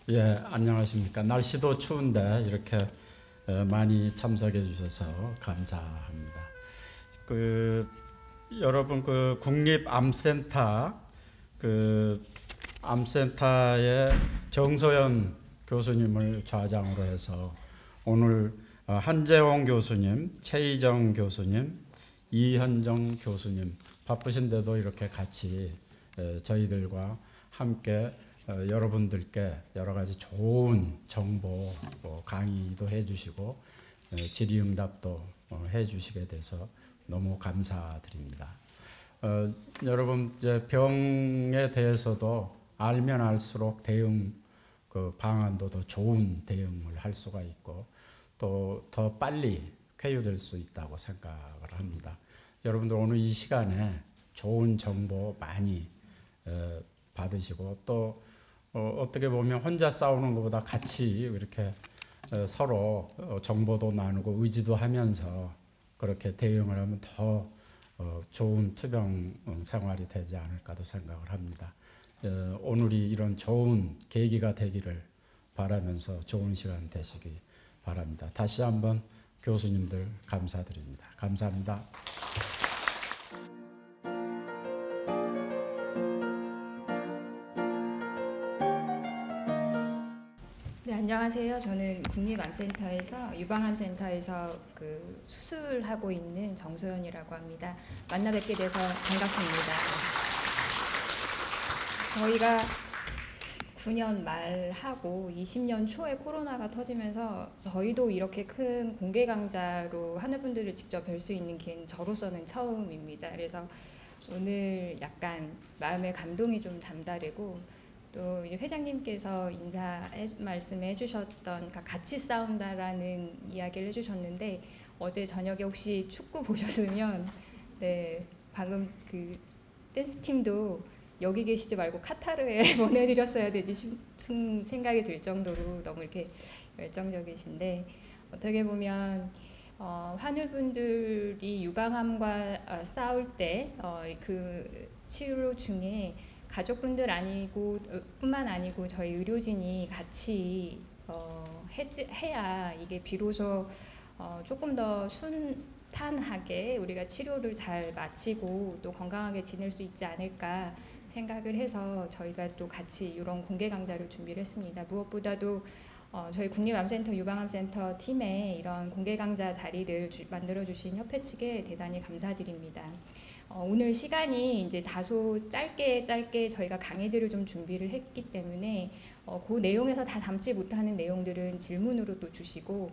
예, 안녕하십니까. 날씨도 추운데 이렇게 많이 참석해 주셔서 감사합니다. 여러분 국립암센터 암센터의 정소연 교수님을 좌장으로 해서 오늘 한재홍 교수님, 최희정 교수님, 이현정 교수님 바쁘신데도 이렇게 같이 저희들과 함께 여러분들께 여러 가지 좋은 정보 강의도 해주시고 질의응답도 해주시게 돼서 너무 감사드립니다. 여러분 이제 병에 대해서도 알면 알수록 대응 방안도 더 좋은 대응을 할 수가 있고 또 더 빨리 쾌유될 수 있다고 생각을 합니다. 여러분들 오늘 이 시간에 좋은 정보 많이 받으시고 또 어떻게 보면 혼자 싸우는 것보다 같이 이렇게 서로 정보도 나누고 의지도 하면서 그렇게 대응을 하면 더 좋은 투병 생활이 되지 않을까도 생각을 합니다. 오늘이 이런 좋은 계기가 되기를 바라면서 좋은 시간 되시기 바랍니다. 다시 한번 교수님들 감사드립니다. 감사합니다. 네, 안녕하세요. 저는 국립암센터에서 유방암센터에서 수술하고 있는 정소연이라고 합니다. 만나 뵙게 돼서 반갑습니다. 저희가 19년 말하고 20년 초에 코로나가 터지면서 저희도 이렇게 큰 공개 강좌로 하늘분들을 직접 뵐 수 있는 기회는 저로서는 처음입니다. 그래서 오늘 약간 마음의 감동이 좀 남다르고 또 이제 회장님께서 말씀을 해주셨던 같이 싸운다라는 이야기를 해주셨는데 어제 저녁에 혹시 축구 보셨으면 네 방금 댄스 팀도 여기 계시지 말고 카타르에 보내드렸어야 되지 싶은 생각이 들 정도로 너무 이렇게 열정적이신데 어떻게 보면 환우분들이 유방암과 싸울 때 치료 중에 가족분들 뿐만 아니고 저희 의료진이 같이 해야 이게 비로소 조금 더 순탄하게 우리가 치료를 잘 마치고 또 건강하게 지낼 수 있지 않을까 생각을 해서 저희가 또 같이 이런 공개 강좌를 준비를 했습니다. 무엇보다도 저희 국립암센터 유방암센터 팀에 이런 공개 강좌 자리를 만들어 주신 협회 측에 대단히 감사드립니다. 오늘 시간이 이제 다소 짧게 저희가 강의들을 좀 준비를 했기 때문에 그 내용에서 다 담지 못하는 내용들은 질문으로 또 주시고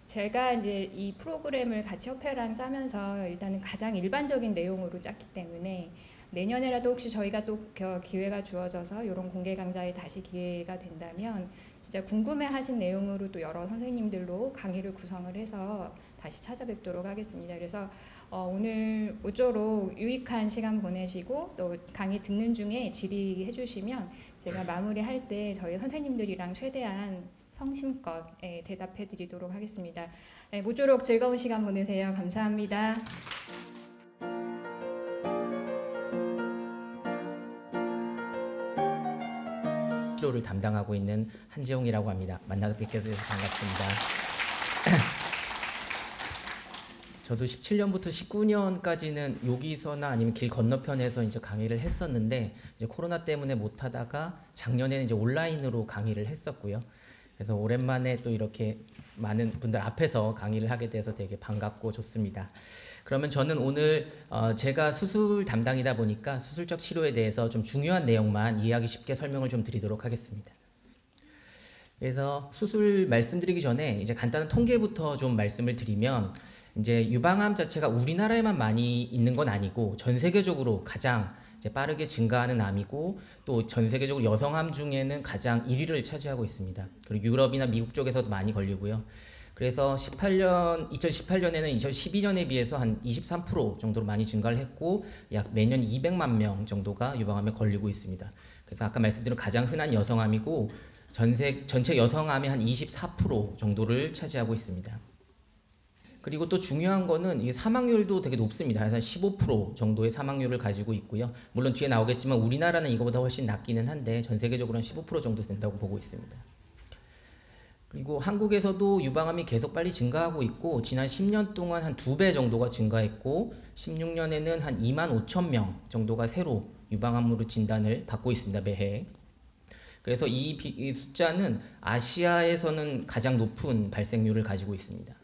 제가 이제 이 프로그램을 같이 협회랑 짜면서 일단은 가장 일반적인 내용으로 짰기 때문에 내년에라도 혹시 저희가 또 기회가 주어져서 이런 공개 강좌에 다시 기회가 된다면 진짜 궁금해하신 내용으로 또 여러 선생님들로 강의를 구성을 해서 다시 찾아뵙도록 하겠습니다. 그래서 오늘 모쪼록 유익한 시간 보내시고 또 강의 듣는 중에 질의해 주시면 제가 마무리할 때 저희 선생님들이랑 최대한 성심껏 대답해 드리도록 하겠습니다. 모쪼록 즐거운 시간 보내세요. 감사합니다. 치료를 담당하고 있는 한재홍이라고 합니다. 만나 뵙게 돼서 반갑습니다. 저도 17년부터 19년까지는 여기서나 아니면 길 건너편에서 이제 강의를 했었는데 이제 코로나 때문에 못 하다가 작년에는 이제 온라인으로 강의를 했었고요. 그래서 오랜만에 또 이렇게 많은 분들 앞에서 강의를 하게 돼서 되게 반갑고 좋습니다. 그러면 저는 오늘 제가 수술 담당이다 보니까 수술적 치료에 대해서 좀 중요한 내용만 이해하기 쉽게 설명을 좀 드리도록 하겠습니다. 그래서 수술 말씀드리기 전에 이제 간단한 통계부터 좀 말씀을 드리면 이제 유방암 자체가 우리나라에만 많이 있는 건 아니고 전 세계적으로 가장 이제 빠르게 증가하는 암이고 또 전 세계적으로 여성암 중에는 가장 1위를 차지하고 있습니다. 그리고 유럽이나 미국 쪽에서도 많이 걸리고요. 그래서 2018년에는 2012년에 비해서 한 23% 정도로 많이 증가를 했고 약 매년 200만 명 정도가 유방암에 걸리고 있습니다. 그래서 아까 말씀드린 가장 흔한 여성암이고 전체 여성암의 한 24% 정도를 차지하고 있습니다. 그리고 또 중요한 거는 이 사망률도 되게 높습니다. 한 15% 정도의 사망률을 가지고 있고요. 물론 뒤에 나오겠지만 우리나라는 이거보다 훨씬 낮기는 한데 전 세계적으로는 15% 정도 된다고 보고 있습니다. 그리고 한국에서도 유방암이 계속 빨리 증가하고 있고 지난 10년 동안 한 2배 정도가 증가했고 16년에는 한 2만 5천 명 정도가 새로 유방암으로 진단을 받고 있습니다. 매해. 그래서 이 숫자는 아시아에서는 가장 높은 발생률을 가지고 있습니다.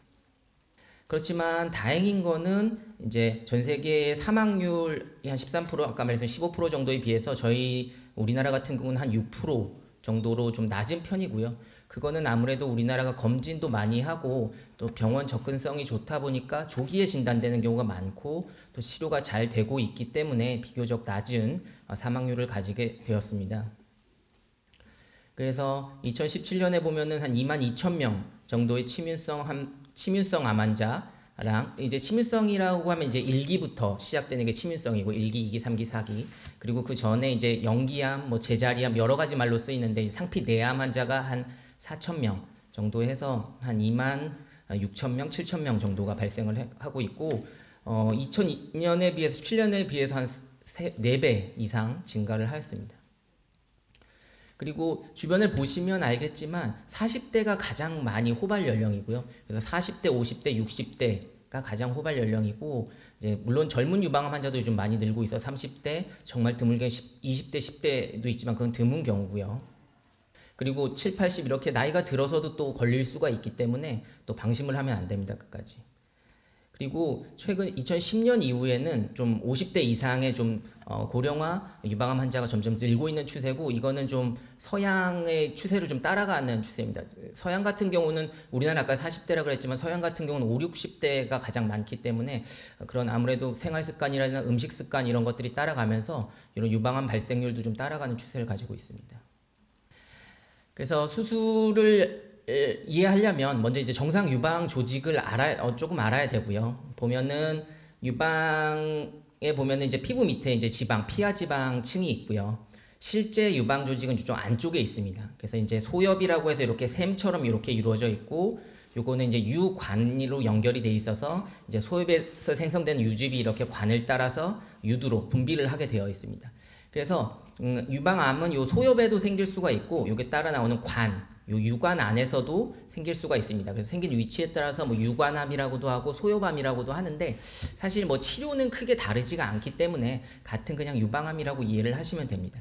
그렇지만 다행인 거는 이제 전 세계의 사망률이 한 13%, 아까 말씀드린 15% 정도에 비해서 저희 우리나라 같은 경우는 한 6% 정도로 좀 낮은 편이고요. 그거는 아무래도 우리나라가 검진도 많이 하고 또 병원 접근성이 좋다 보니까 조기에 진단되는 경우가 많고 또 치료가 잘 되고 있기 때문에 비교적 낮은 사망률을 가지게 되었습니다. 그래서 2017년에 보면은 한 2만 2천 명 정도의 치민성 암 환자랑 이제 치민성이라고 하면 이제 1기부터 시작되는 게 치민성이고 1기, 2기, 3기, 4기 그리고 그 전에 이제 영기암, 뭐 제자리암 여러 가지 말로 쓰이는데 상피 내암 환자가 한 4천 명 정도 해서 한 2만 6천 명, 7천 명 정도가 발생을 하고 있고 2002년에 비해서 17년에 비해서 한 4배 이상 증가를 하였습니다. 그리고 주변을 보시면 알겠지만 40대가 가장 많이 호발 연령이고요. 그래서 40대, 50대, 60대가 가장 호발 연령이고 이제 물론 젊은 유방암 환자도 요즘 많이 늘고 있어 30대 정말 드물게 20대, 10대도 있지만 그건 드문 경우고요. 그리고 7, 80 이렇게 나이가 들어서도 또 걸릴 수가 있기 때문에 또 방심을 하면 안 됩니다. 끝까지. 그리고 최근 2010년 이후에는 좀 50대 이상의 좀 고령화 유방암 환자가 점점 늘고 있는 추세고 이거는 좀 서양의 추세를 좀 따라가는 추세입니다. 서양 같은 경우는 우리나라 아까 40대라 그랬지만 서양 같은 경우는 5, 60대가 가장 많기 때문에 그런 아무래도 생활 습관이라든가 음식 습관 이런 것들이 따라가면서 이런 유방암 발생률도 좀 따라가는 추세를 가지고 있습니다. 그래서 수술을 이해하려면 먼저 이제 정상 유방 조직을 조금 알아야 되고요. 보면은 유방에 보면은 이제 피부 밑에 이제 지방, 피하 지방층이 있고요. 실제 유방 조직은 좀 안쪽에 있습니다. 그래서 이제 소엽이라고 해서 이렇게 샘처럼 이렇게 이루어져 있고, 요거는 이제 유관으로 연결이 돼 있어서 이제 소엽에서 생성되는 유즙이 이렇게 관을 따라서 유두로 분비를 하게 되어 있습니다. 그래서 유방암은 요 소엽에도 생길 수가 있고, 요게 따라 나오는 관, 요 유관 안에서도 생길 수가 있습니다. 그래서 생긴 위치에 따라서 뭐 유관암이라고도 하고 소엽암이라고도 하는데, 사실 뭐 치료는 크게 다르지가 않기 때문에 같은 그냥 유방암이라고 이해를 하시면 됩니다.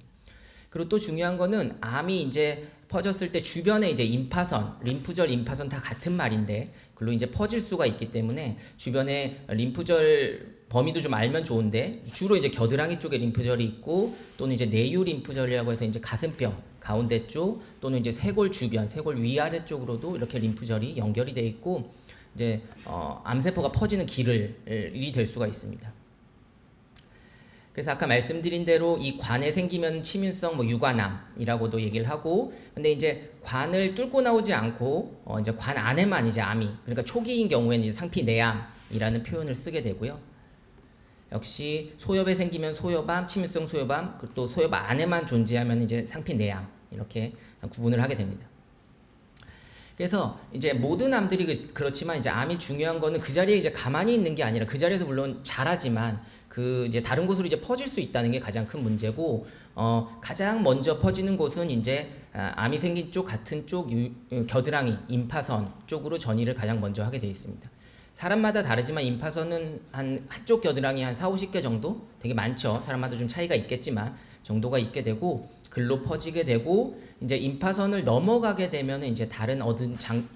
그리고 또 중요한 거는 암이 이제 퍼졌을 때 주변에 이제 임파선, 림프절, 임파선 다 같은 말인데 글로 이제 퍼질 수가 있기 때문에 주변에 림프절 범위도 좀 알면 좋은데, 주로 이제 겨드랑이 쪽에 림프절이 있고 또는 이제 내유 림프절이라고 해서 이제 가슴뼈 가운데 쪽 또는 이제 쇄골 주변, 쇄골 위아래 쪽으로도 이렇게 림프절이 연결이 돼 있고 이제 암세포가 퍼지는 길이 될 수가 있습니다. 그래서 아까 말씀드린 대로 이 관에 생기면 치민성 뭐 유관암이라고도 얘기를 하고, 근데 이제 관을 뚫고 나오지 않고 이제 관 안에만 이제 암이, 그러니까 초기인 경우에는 이제 상피내암이라는 표현을 쓰게 되고요. 역시 소엽에 생기면 소엽암, 치민성 소엽암, 또 소엽 안에만 존재하면 이제 상피내암 이렇게 구분을 하게 됩니다. 그래서 이제 모든 암들이 그렇지만 이제 암이 중요한 거는 그 자리에 이제 가만히 있는 게 아니라 그 자리에서 물론 잘하지만 그 이제 다른 곳으로 이제 퍼질 수 있다는 게 가장 큰 문제고, 가장 먼저 퍼지는 곳은 이제 암이 생긴 쪽 같은 쪽 겨드랑이 임파선 쪽으로 전이를 가장 먼저 하게 되어 있습니다. 사람마다 다르지만 임파선은 한쪽 겨드랑이 한 4, 50개 정도 되게 많죠. 사람마다 좀 차이가 있겠지만 정도가 있게 되고 글로 퍼지게 되고, 이제 임파선을 넘어가게 되면 이제 다른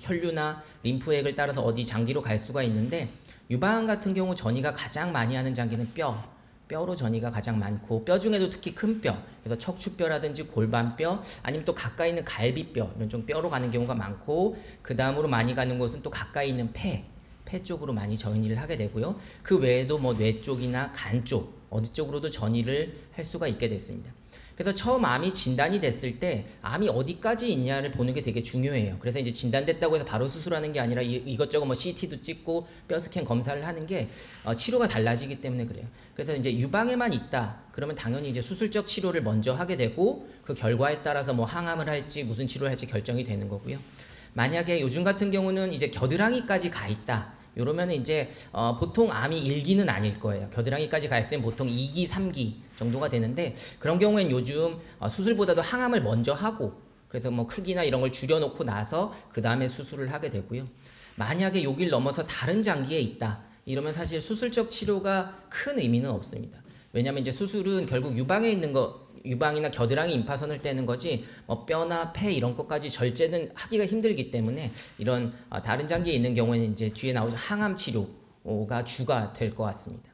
혈류나 림프액을 따라서 어디 장기로 갈 수가 있는데, 유방암 같은 경우 전이가 가장 많이 하는 장기는 뼈로 전이가 가장 많고, 뼈 중에도 특히 큰 뼈, 그래서 척추뼈라든지 골반뼈, 아니면 또 가까이 있는 갈비뼈, 이런 좀 뼈로 가는 경우가 많고, 그 다음으로 많이 가는 곳은 또 가까이 있는 폐 쪽으로 많이 전이를 하게 되고요. 그 외에도 뭐 뇌 쪽이나 간 쪽, 어디 쪽으로도 전이를 할 수가 있게 됐습니다. 그래서 처음 암이 진단이 됐을 때 암이 어디까지 있냐를 보는 게 되게 중요해요. 그래서 이제 진단됐다고 해서 바로 수술하는 게 아니라 이것저것 뭐 CT도 찍고 뼈 스캔 검사를 하는 게 치료가 달라지기 때문에 그래요. 그래서 이제 유방에만 있다 그러면 당연히 이제 수술적 치료를 먼저 하게 되고, 그 결과에 따라서 뭐 항암을 할지 무슨 치료를 할지 결정이 되는 거고요. 만약에 요즘 같은 경우는 이제 겨드랑이까지 가 있다, 이러면 이제 보통 암이 1기는 아닐 거예요. 겨드랑이까지 가 있으면 보통 2기, 3기 정도가 되는데, 그런 경우엔 요즘 수술보다도 항암을 먼저 하고, 그래서 뭐 크기나 이런 걸 줄여놓고 나서 그 다음에 수술을 하게 되고요. 만약에 여길 넘어서 다른 장기에 있다 이러면 사실 수술적 치료가 큰 의미는 없습니다. 왜냐하면 이제 수술은 결국 유방에 있는 거, 유방이나 겨드랑이 임파선을 떼는 거지 뭐 뼈나 폐 이런 것까지 절제는 하기가 힘들기 때문에 이런 다른 장기에 있는 경우에는 이제 뒤에 나오는 항암 치료가 주가 될 것 같습니다.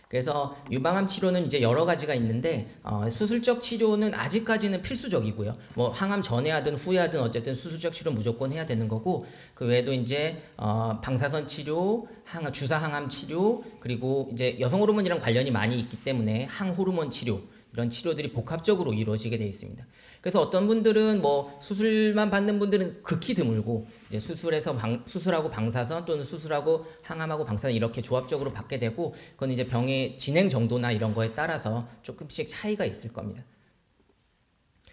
그래서 유방암 치료는 이제 여러 가지가 있는데 수술적 치료는 아직까지는 필수적이고요. 뭐 항암 전에 하든 후에 하든 어쨌든 수술적 치료는 무조건 해야 되는 거고, 그 외에도 이제 방사선 치료, 주사 항암 치료, 그리고 이제 여성 호르몬이랑 관련이 많이 있기 때문에 항호르몬 치료, 이런 치료들이 복합적으로 이루어지게 되어 있습니다. 그래서 어떤 분들은 뭐 수술만 받는 분들은 극히 드물고 이제 수술하고 방사선 또는 수술하고 항암하고 방사선 이렇게 조합적으로 받게 되고, 그건 이제 병의 진행 정도나 이런 거에 따라서 조금씩 차이가 있을 겁니다.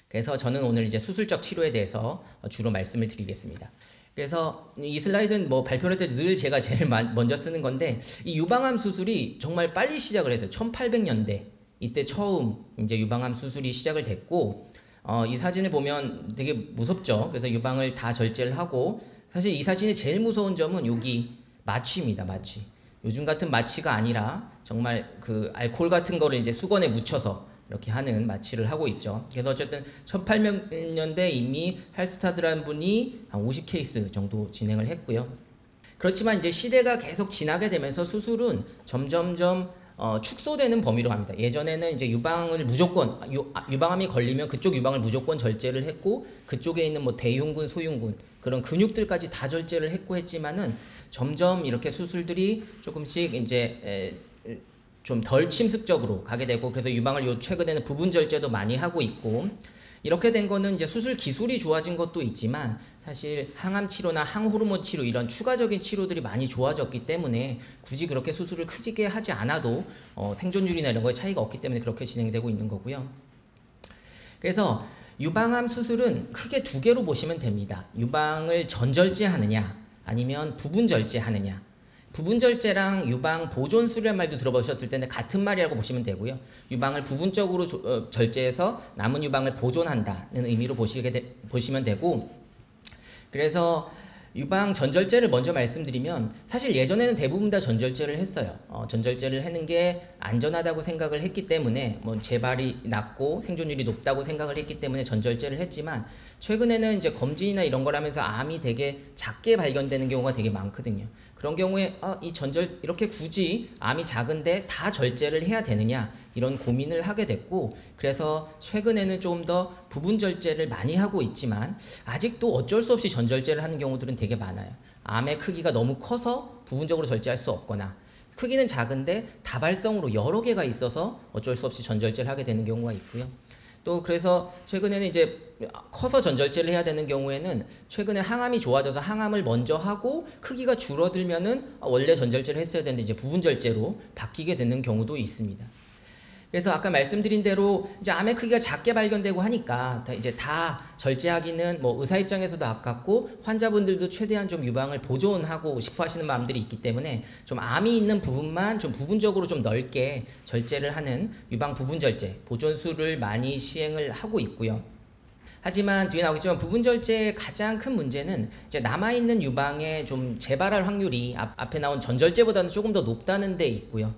그래서 저는 오늘 이제 수술적 치료에 대해서 주로 말씀을 드리겠습니다. 그래서 이 슬라이드는 뭐 발표할 때 늘 제가 제일 먼저 쓰는 건데, 이 유방암 수술이 정말 빨리 시작을 했어요. 1800년대 이때 처음 이제 유방암 수술이 시작을 됐고, 이 사진을 보면 되게 무섭죠. 그래서 유방을 다 절제를 하고, 사실 이 사진의 제일 무서운 점은 여기 마취입니다. 마취. 요즘 같은 마취가 아니라 정말 그 알코올 같은 거를 이제 수건에 묻혀서 이렇게 하는 마취를 하고 있죠. 그래서 어쨌든 1800년대 이미 할스타드라는 분이 한 50케이스 정도 진행을 했고요. 그렇지만 이제 시대가 계속 지나게 되면서 수술은 점점점 축소되는 범위로 갑니다. 예전에는 이제 유방을 무조건 유방암이 걸리면 그쪽 유방을 무조건 절제를 했고, 그쪽에 있는 뭐 대흉근, 소흉근 그런 근육들까지 다 절제를 했고 했지만은 점점 이렇게 수술들이 조금씩 이제 좀 덜 침습적으로 가게 되고, 그래서 유방을 최근에는 부분 절제도 많이 하고 있고, 이렇게 된 거는 이제 수술 기술이 좋아진 것도 있지만 사실 항암 치료나 항호르몬 치료 이런 추가적인 치료들이 많이 좋아졌기 때문에 굳이 그렇게 수술을 크게 하지 않아도 생존율이나 이런 거에 차이가 없기 때문에 그렇게 진행되고 있는 거고요. 그래서 유방암 수술은 크게 두 개로 보시면 됩니다. 유방을 전절제하느냐 아니면 부분 절제하느냐. 부분 절제랑 유방 보존 수술이라는 말도 들어보셨을 텐데 같은 말이라고 보시면 되고요. 유방을 부분적으로 절제해서 남은 유방을 보존한다는 의미로 보시면 되고, 그래서 유방 전절제를 먼저 말씀드리면 사실 예전에는 대부분 다 전절제를 했어요. 전절제를 하는 게 안전하다고 생각을 했기 때문에 뭐 재발이 낮고 생존율이 높다고 생각을 했기 때문에 전절제를 했지만, 최근에는 이제 검진이나 이런 걸 하면서 암이 되게 작게 발견되는 경우가 되게 많거든요. 그런 경우에 이렇게 굳이 암이 작은데 다 절제를 해야 되느냐 이런 고민을 하게 됐고, 그래서 최근에는 좀 더 부분 절제를 많이 하고 있지만 아직도 어쩔 수 없이 전절제를 하는 경우들은 되게 많아요. 암의 크기가 너무 커서 부분적으로 절제할 수 없거나, 크기는 작은데 다발성으로 여러 개가 있어서 어쩔 수 없이 전절제를 하게 되는 경우가 있고요. 또 그래서 최근에는 이제 커서 전절제를 해야 되는 경우에는 최근에 항암이 좋아져서 항암을 먼저 하고 크기가 줄어들면은 원래 전절제를 했어야 되는데 이제 부분 절제로 바뀌게 되는 경우도 있습니다. 그래서 아까 말씀드린 대로 이제 암의 크기가 작게 발견되고 하니까 이제 다 절제하기는 뭐 의사 입장에서도 아깝고, 환자분들도 최대한 좀 유방을 보존하고 싶어 하시는 마음들이 있기 때문에 좀 암이 있는 부분만 좀 부분적으로 좀 넓게 절제를 하는 유방 부분 절제, 보존술을 많이 시행을 하고 있고요. 하지만 뒤에 나오겠지만 부분 절제의 가장 큰 문제는 이제 남아있는 유방에 좀 재발할 확률이 앞에 나온 전절제보다는 조금 더 높다는 데 있고요.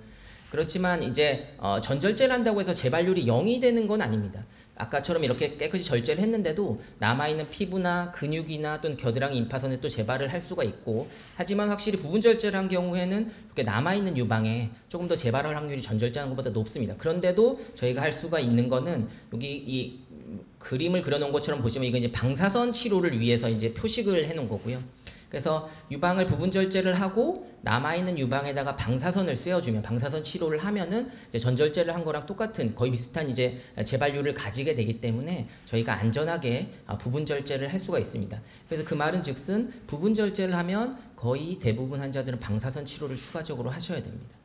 그렇지만 이제 전절제를 한다고 해서 재발률이 0이 되는 건 아닙니다. 아까처럼 이렇게 깨끗이 절제를 했는데도 남아있는 피부나 근육이나 또는 겨드랑이 임파선에 또 재발을 할 수가 있고, 하지만 확실히 부분 절제를 한 경우에는 이렇게 남아있는 유방에 조금 더 재발할 확률이 전절제하는 것보다 높습니다. 그런데도 저희가 할 수가 있는 거는 여기 이 그림을 그려놓은 것처럼 보시면 이건 이제 방사선 치료를 위해서 이제 표식을 해놓은 거고요. 그래서 유방을 부분 절제를 하고 남아있는 유방에다가 방사선을 쐬어주면, 방사선 치료를 하면은 이제 전절제를 한 거랑 똑같은 거의 비슷한 이제 재발률을 가지게 되기 때문에 저희가 안전하게 부분 절제를 할 수가 있습니다. 그래서 그 말은 즉슨 부분 절제를 하면 거의 대부분 환자들은 방사선 치료를 추가적으로 하셔야 됩니다.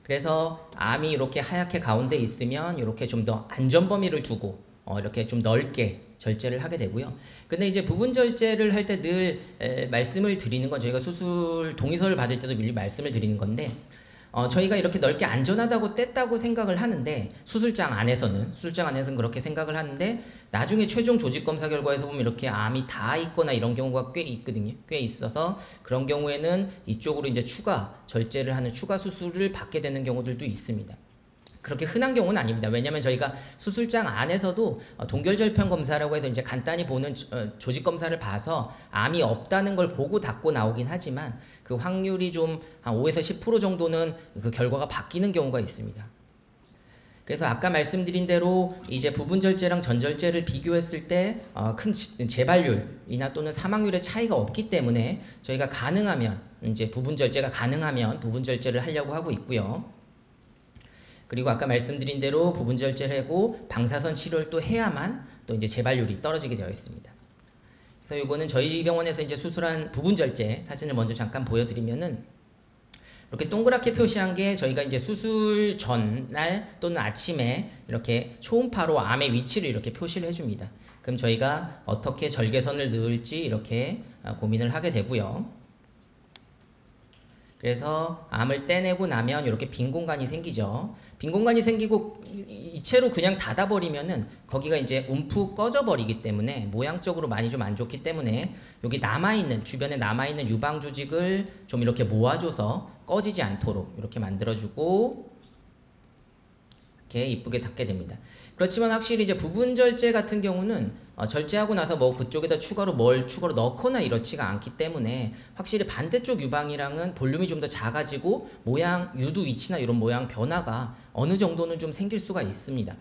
그래서 암이 이렇게 하얗게 가운데 있으면 이렇게 좀 더 안전 범위를 두고 이렇게 좀 넓게 절제를 하게 되고요. 근데 이제 부분 절제를 할 때 늘 말씀을 드리는 건, 저희가 수술 동의서를 받을 때도 미리 말씀을 드리는 건데, 저희가 이렇게 넓게 안전하다고 뗐다고 생각을 하는데 수술장 안에서는 그렇게 생각을 하는데 나중에 최종 조직 검사 결과에서 보면 이렇게 암이 다 있거나 이런 경우가 꽤 있거든요. 꽤 있어서 그런 경우에는 이쪽으로 이제 추가 절제를 하는 추가 수술을 받게 되는 경우들도 있습니다. 그렇게 흔한 경우는 아닙니다. 왜냐하면 저희가 수술장 안에서도 동결절편 검사라고 해서 이제 간단히 보는 조직 검사를 봐서 암이 없다는 걸 보고 닫고 나오긴 하지만 그 확률이 좀 한 5에서 10% 정도는 그 결과가 바뀌는 경우가 있습니다. 그래서 아까 말씀드린 대로 이제 부분절제랑 전절제를 비교했을 때 큰 재발률이나 또는 사망률의 차이가 없기 때문에 저희가 가능하면 이제 부분절제가 가능하면 부분절제를 하려고 하고 있고요. 그리고 아까 말씀드린 대로 부분절제를 하고 방사선 치료를 또 해야만 또 이제 재발률이 떨어지게 되어 있습니다. 그래서 이거는 저희 병원에서 이제 수술한 부분절제 사진을 먼저 잠깐 보여드리면은 이렇게 동그랗게 표시한 게 저희가 이제 수술 전날 또는 아침에 이렇게 초음파로 암의 위치를 이렇게 표시를 해줍니다. 그럼 저희가 어떻게 절개선을 넣을지 이렇게 고민을 하게 되고요. 그래서 암을 떼내고 나면 이렇게 빈 공간이 생기죠. 빈 공간이 생기고 이채로 그냥 닫아버리면은 거기가 이제 움푹 꺼져버리기 때문에 모양적으로 많이 좀 안 좋기 때문에 여기 남아있는 주변에 남아있는 유방 조직을 좀 이렇게 모아줘서 꺼지지 않도록 이렇게 만들어주고 이렇게 이쁘게 닫게 됩니다. 그렇지만 확실히 이제 부분절제 같은 경우는 절제하고 나서 뭐 그쪽에다 추가로 넣거나 이렇지가 않기 때문에 확실히 반대쪽 유방이랑은 볼륨이 좀 더 작아지고 모양, 유두 위치나 이런 모양 변화가 어느 정도는 좀 생길 수가 있습니다.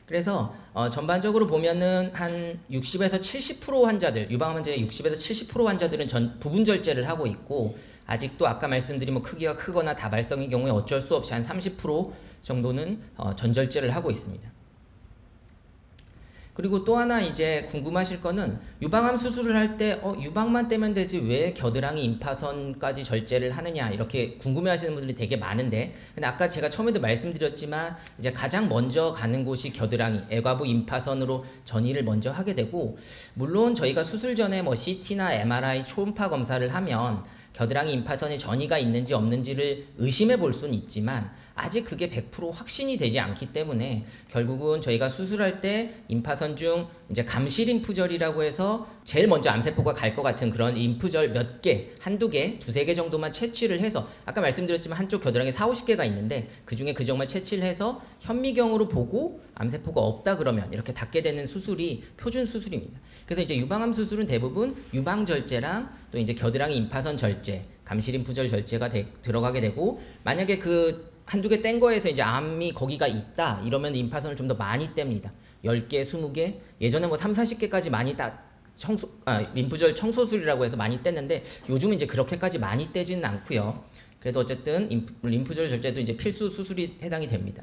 그래서 전반적으로 보면은 한 60에서 70% 환자들, 유방 환자의 60에서 70% 환자들은 부분절제를 하고 있고 아직도 아까 말씀드린 뭐 크기가 크거나 다발성의 경우에 어쩔 수 없이 한 30% 정도는 전절제를 하고 있습니다. 그리고 또 하나 이제 궁금하실 거는 유방암 수술을 할 때 유방만 떼면 되지 왜 겨드랑이 임파선까지 절제를 하느냐 이렇게 궁금해하시는 분들이 되게 많은데 근데 아까 제가 처음에도 말씀드렸지만 이제 가장 먼저 가는 곳이 겨드랑이 애과부 임파선으로 전이를 먼저 하게 되고 물론 저희가 수술 전에 뭐 CT나 MRI 초음파 검사를 하면 겨드랑이 임파선에 전이가 있는지 없는지를 의심해 볼 수는 있지만 아직 그게 100% 확신이 되지 않기 때문에 결국은 저희가 수술할 때 임파선 중 이제 감시 림프절이라고 해서 제일 먼저 암세포가 갈 것 같은 그런 림프절 몇 개, 한두 개, 두세 개 정도만 채취를 해서 아까 말씀드렸지만 한쪽 겨드랑이에 40-50개가 있는데 그 중에 그 정말 채취를 해서 현미경으로 보고 암세포가 없다 그러면 이렇게 닫게 되는 수술이 표준 수술입니다. 그래서 이제 유방암 수술은 대부분 유방절제랑 또 이제 겨드랑이 임파선 절제, 감시 림프절 절제가 들어가게 되고 만약에 그 한두 개 뗀 거에서 이제 암이 거기가 있다 이러면 임파선을 좀 더 많이 뗍니다. 10개, 20개 예전에 뭐 30-40개까지 많이 림프절 청소술이라고 해서 많이 뗐는데 요즘은 이제 그렇게까지 많이 떼지는 않고요. 그래도 어쨌든 림프절 절제도 이제 필수 수술이 해당이 됩니다.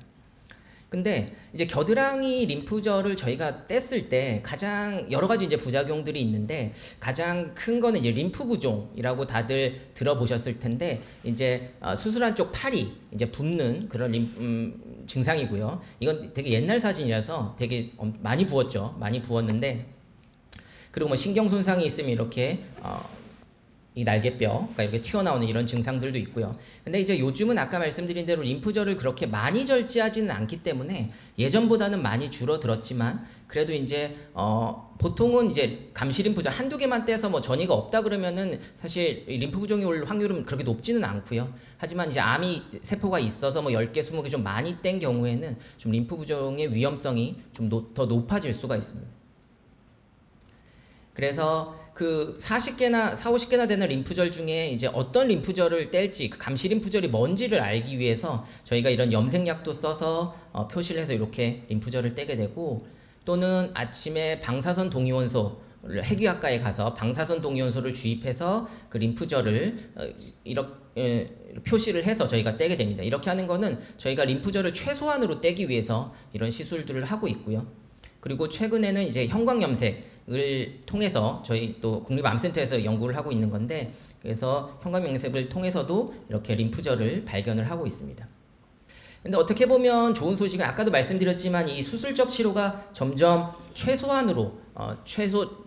근데 이제 겨드랑이 림프절을 저희가 뗐을 때 가장 여러 가지 이제 부작용들이 있는데 가장 큰 거는 이제 림프 부종이라고 다들 들어보셨을 텐데 이제 수술한 쪽 팔이 이제 붓는 그런 증상이고요. 이건 되게 옛날 사진이라서 되게 많이 부었죠. 많이 부었는데 그리고 뭐 신경 손상이 있으면 이렇게 이 날개뼈가 이렇게 튀어나오는 이런 증상들도 있고요. 근데 이제 요즘은 아까 말씀드린 대로 림프절을 그렇게 많이 절제하지는 않기 때문에 예전보다는 많이 줄어들었지만 그래도 이제 보통은 이제 감시 림프절 한두 개만 떼서 뭐 전이가 없다 그러면은 사실 림프 부종이 올 확률은 그렇게 높지는 않고요. 하지만 이제 암이 세포가 있어서 뭐 10개, 20개 좀 많이 뗀 경우에는 좀 림프 부종의 위험성이 좀 더 높아질 수가 있습니다. 그래서 그 40-50개나 되는 림프절 중에 이제 어떤 림프절을 뗄지 그 감시 림프절이 뭔지를 알기 위해서 저희가 이런 염색약도 써서 표시를 해서 이렇게 림프절을 떼게 되고 또는 아침에 방사선 동위원소 핵유학과에 가서 방사선 동위원소를 주입해서 그 림프절을 이렇게 표시를 해서 저희가 떼게 됩니다. 이렇게 하는 거는 저희가 림프절을 최소한으로 떼기 위해서 이런 시술들을 하고 있고요. 그리고 최근에는 이제 형광염색을 통해서 저희 또 국립암센터에서 연구를 하고 있는 건데 그래서 형광염색을 통해서도 이렇게 림프절을 발견을 하고 있습니다. 근데 어떻게 보면 좋은 소식은 아까도 말씀드렸지만 이 수술적 치료가 점점 최소한으로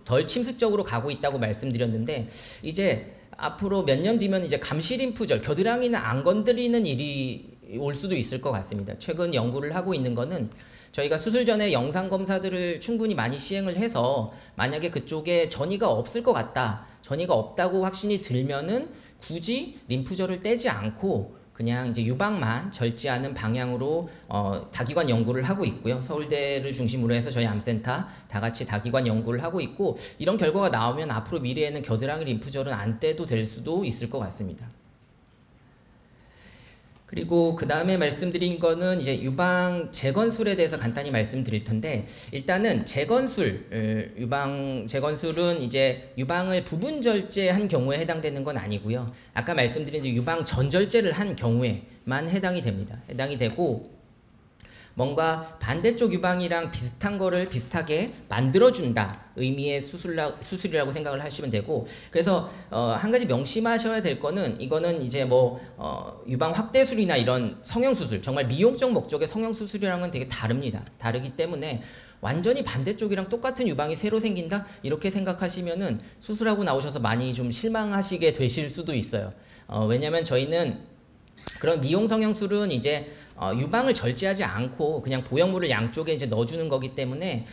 덜 침습적으로 가고 있다고 말씀드렸는데 이제 앞으로 몇 년 뒤면 이제 감시림프절, 겨드랑이는 안 건드리는 일이 올 수도 있을 것 같습니다. 최근 연구를 하고 있는 거는 저희가 수술 전에 영상 검사들을 충분히 많이 시행을 해서 만약에 그쪽에 전이가 없을 것 같다, 전이가 없다고 확신이 들면은 굳이 림프절을 떼지 않고 그냥 이제 유방만 절제하는 방향으로 다기관 연구를 하고 있고요. 서울대를 중심으로 해서 저희 암센터 다 같이 다기관 연구를 하고 있고, 이런 결과가 나오면 앞으로 미래에는 겨드랑이 림프절은 안 떼도 될 수도 있을 것 같습니다. 그리고 그 다음에 말씀드린 거는 이제 유방 재건술에 대해서 간단히 말씀드릴 텐데, 일단은 재건술, 유방 재건술은 이제 유방을 부분 절제한 경우에 해당되는 건 아니고요. 아까 말씀드린 유방 전절제를 한 경우에만 해당이 됩니다. 해당이 되고, 뭔가 반대쪽 유방이랑 비슷한 거를 비슷하게 만들어준다 의미의 수술이라고 생각을 하시면 되고, 그래서 한 가지 명심하셔야 될 거는, 이거는 이제 뭐 유방 확대술이나 이런 성형수술, 정말 미용적 목적의 성형수술이랑은 되게 다릅니다. 다르기 때문에 완전히 반대쪽이랑 똑같은 유방이 새로 생긴다 이렇게 생각하시면은 수술하고 나오셔서 많이 좀 실망하시게 되실 수도 있어요. 왜냐면 저희는 그런 미용 성형술은 이제 유방을 절제하지 않고 그냥 보형물을 양쪽에 이제 넣어주는 거기 때문에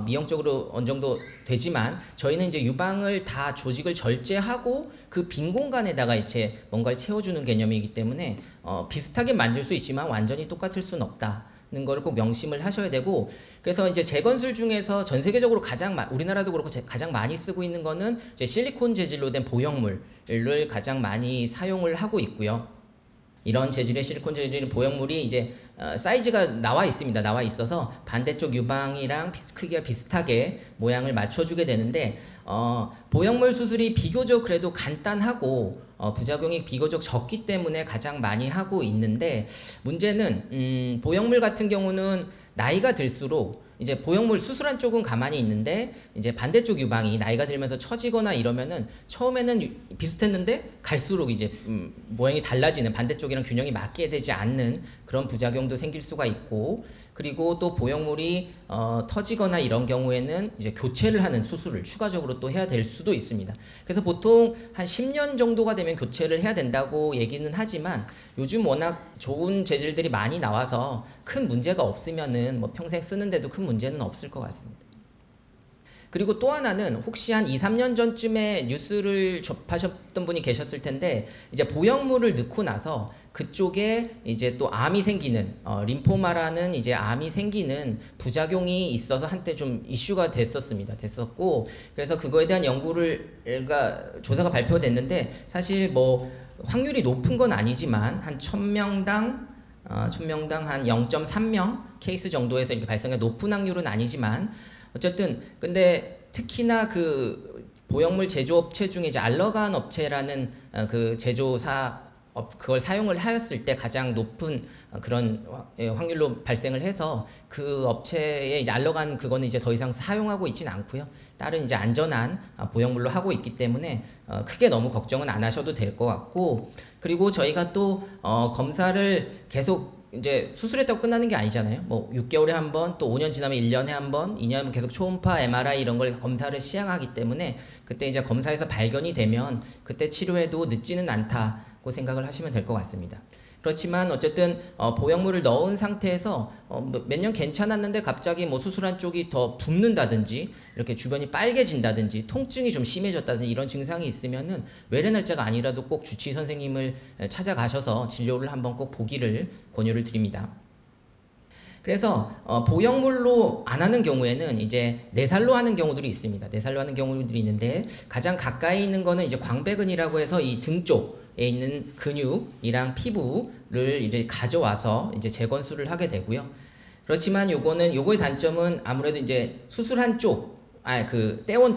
미용적으로 어느 정도 되지만, 저희는 이제 유방을 다 조직을 절제하고 그 빈 공간에다가 이제 뭔가를 채워주는 개념이기 때문에 비슷하게 만들 수 있지만 완전히 똑같을 수는 없다는 걸 꼭 명심을 하셔야 되고, 그래서 이제 재건술 중에서 전 세계적으로 우리나라도 그렇고 가장 많이 쓰고 있는 거는 이제 실리콘 재질로 된 보형물을 가장 많이 사용을 하고 있고요. 이런 재질의 실리콘 재질의 보형물이 이제 사이즈가 나와 있습니다. 나와 있어서 반대쪽 유방이랑 크기가 비슷하게 모양을 맞춰주게 되는데, 보형물 수술이 비교적 그래도 간단하고 부작용이 비교적 적기 때문에 가장 많이 하고 있는데, 문제는 보형물 같은 경우는 나이가 들수록 이제 보형물 수술한 쪽은 가만히 있는데 이제 반대쪽 유방이 나이가 들면서 처지거나 이러면은 처음에는 비슷했는데 갈수록 이제 모양이 달라지는, 반대쪽이랑 균형이 맞게 되지 않는 그런 부작용도 생길 수가 있고, 그리고 또 보형물이 터지거나 이런 경우에는 이제 교체를 하는 수술을 추가적으로 또 해야 될 수도 있습니다. 그래서 보통 한 10년 정도가 되면 교체를 해야 된다고 얘기는 하지만, 요즘 워낙 좋은 재질들이 많이 나와서 큰 문제가 없으면은 뭐 평생 쓰는데도 큰 문제는 없을 것 같습니다. 그리고 또 하나는, 혹시 한 2, 3년 전쯤에 뉴스를 접하셨던 분이 계셨을 텐데, 이제 보형물을 넣고 나서 그쪽에 이제 또 암이 생기는, 림포마라는 이제 암이 생기는 부작용이 있어서 한때 좀 이슈가 됐었고, 그래서 그거에 대한 조사가 발표됐는데, 사실 뭐 확률이 높은 건 아니지만 한 1000명당 한 0.3명 케이스 정도에서 이렇게 발생할 높은 확률은 아니지만, 어쨌든 근데 특히나 그 보형물 제조업체 중에 이제 알러간 업체라는 그 제조사 그걸 사용을 하였을 때 가장 높은 그런 확률로 발생을 해서, 그 업체의 이제 알러간 그거는 이제 더 이상 사용하고 있지는 않고요. 다른 이제 안전한 보형물로 하고 있기 때문에 크게 너무 걱정은 안 하셔도 될 것 같고, 그리고 저희가 또 검사를 계속 이제 수술했다고 끝나는 게 아니잖아요. 뭐 6개월에 한 번, 또 5년 지나면 1년에 한 번, 2년이면 계속 초음파, MRI 이런 걸 검사를 시행하기 때문에, 그때 이제 검사에서 발견이 되면 그때 치료해도 늦지는 않다고 생각을 하시면 될 것 같습니다. 그렇지만 어쨌든 보형물을 넣은 상태에서 몇 년 괜찮았는데 갑자기 뭐 수술한 쪽이 더 붓는다든지, 이렇게 주변이 빨개진다든지, 통증이 좀 심해졌다든지 이런 증상이 있으면은 외래날짜가 아니라도 꼭 주치의 선생님을 찾아가셔서 진료를 한번 꼭 보기를 권유를 드립니다. 그래서 보형물로 안 하는 경우에는 이제 내살로 하는 경우들이 있습니다. 내살로 하는 경우들이 있는데, 가장 가까이 있는 거는 이제 광배근이라고 해서 이 등 쪽에 있는 근육이랑 피부를 이제 가져와서 이제 재건술을 하게 되고요. 그렇지만 요거의 단점은 아무래도 이제 수술한 쪽, 그 떼원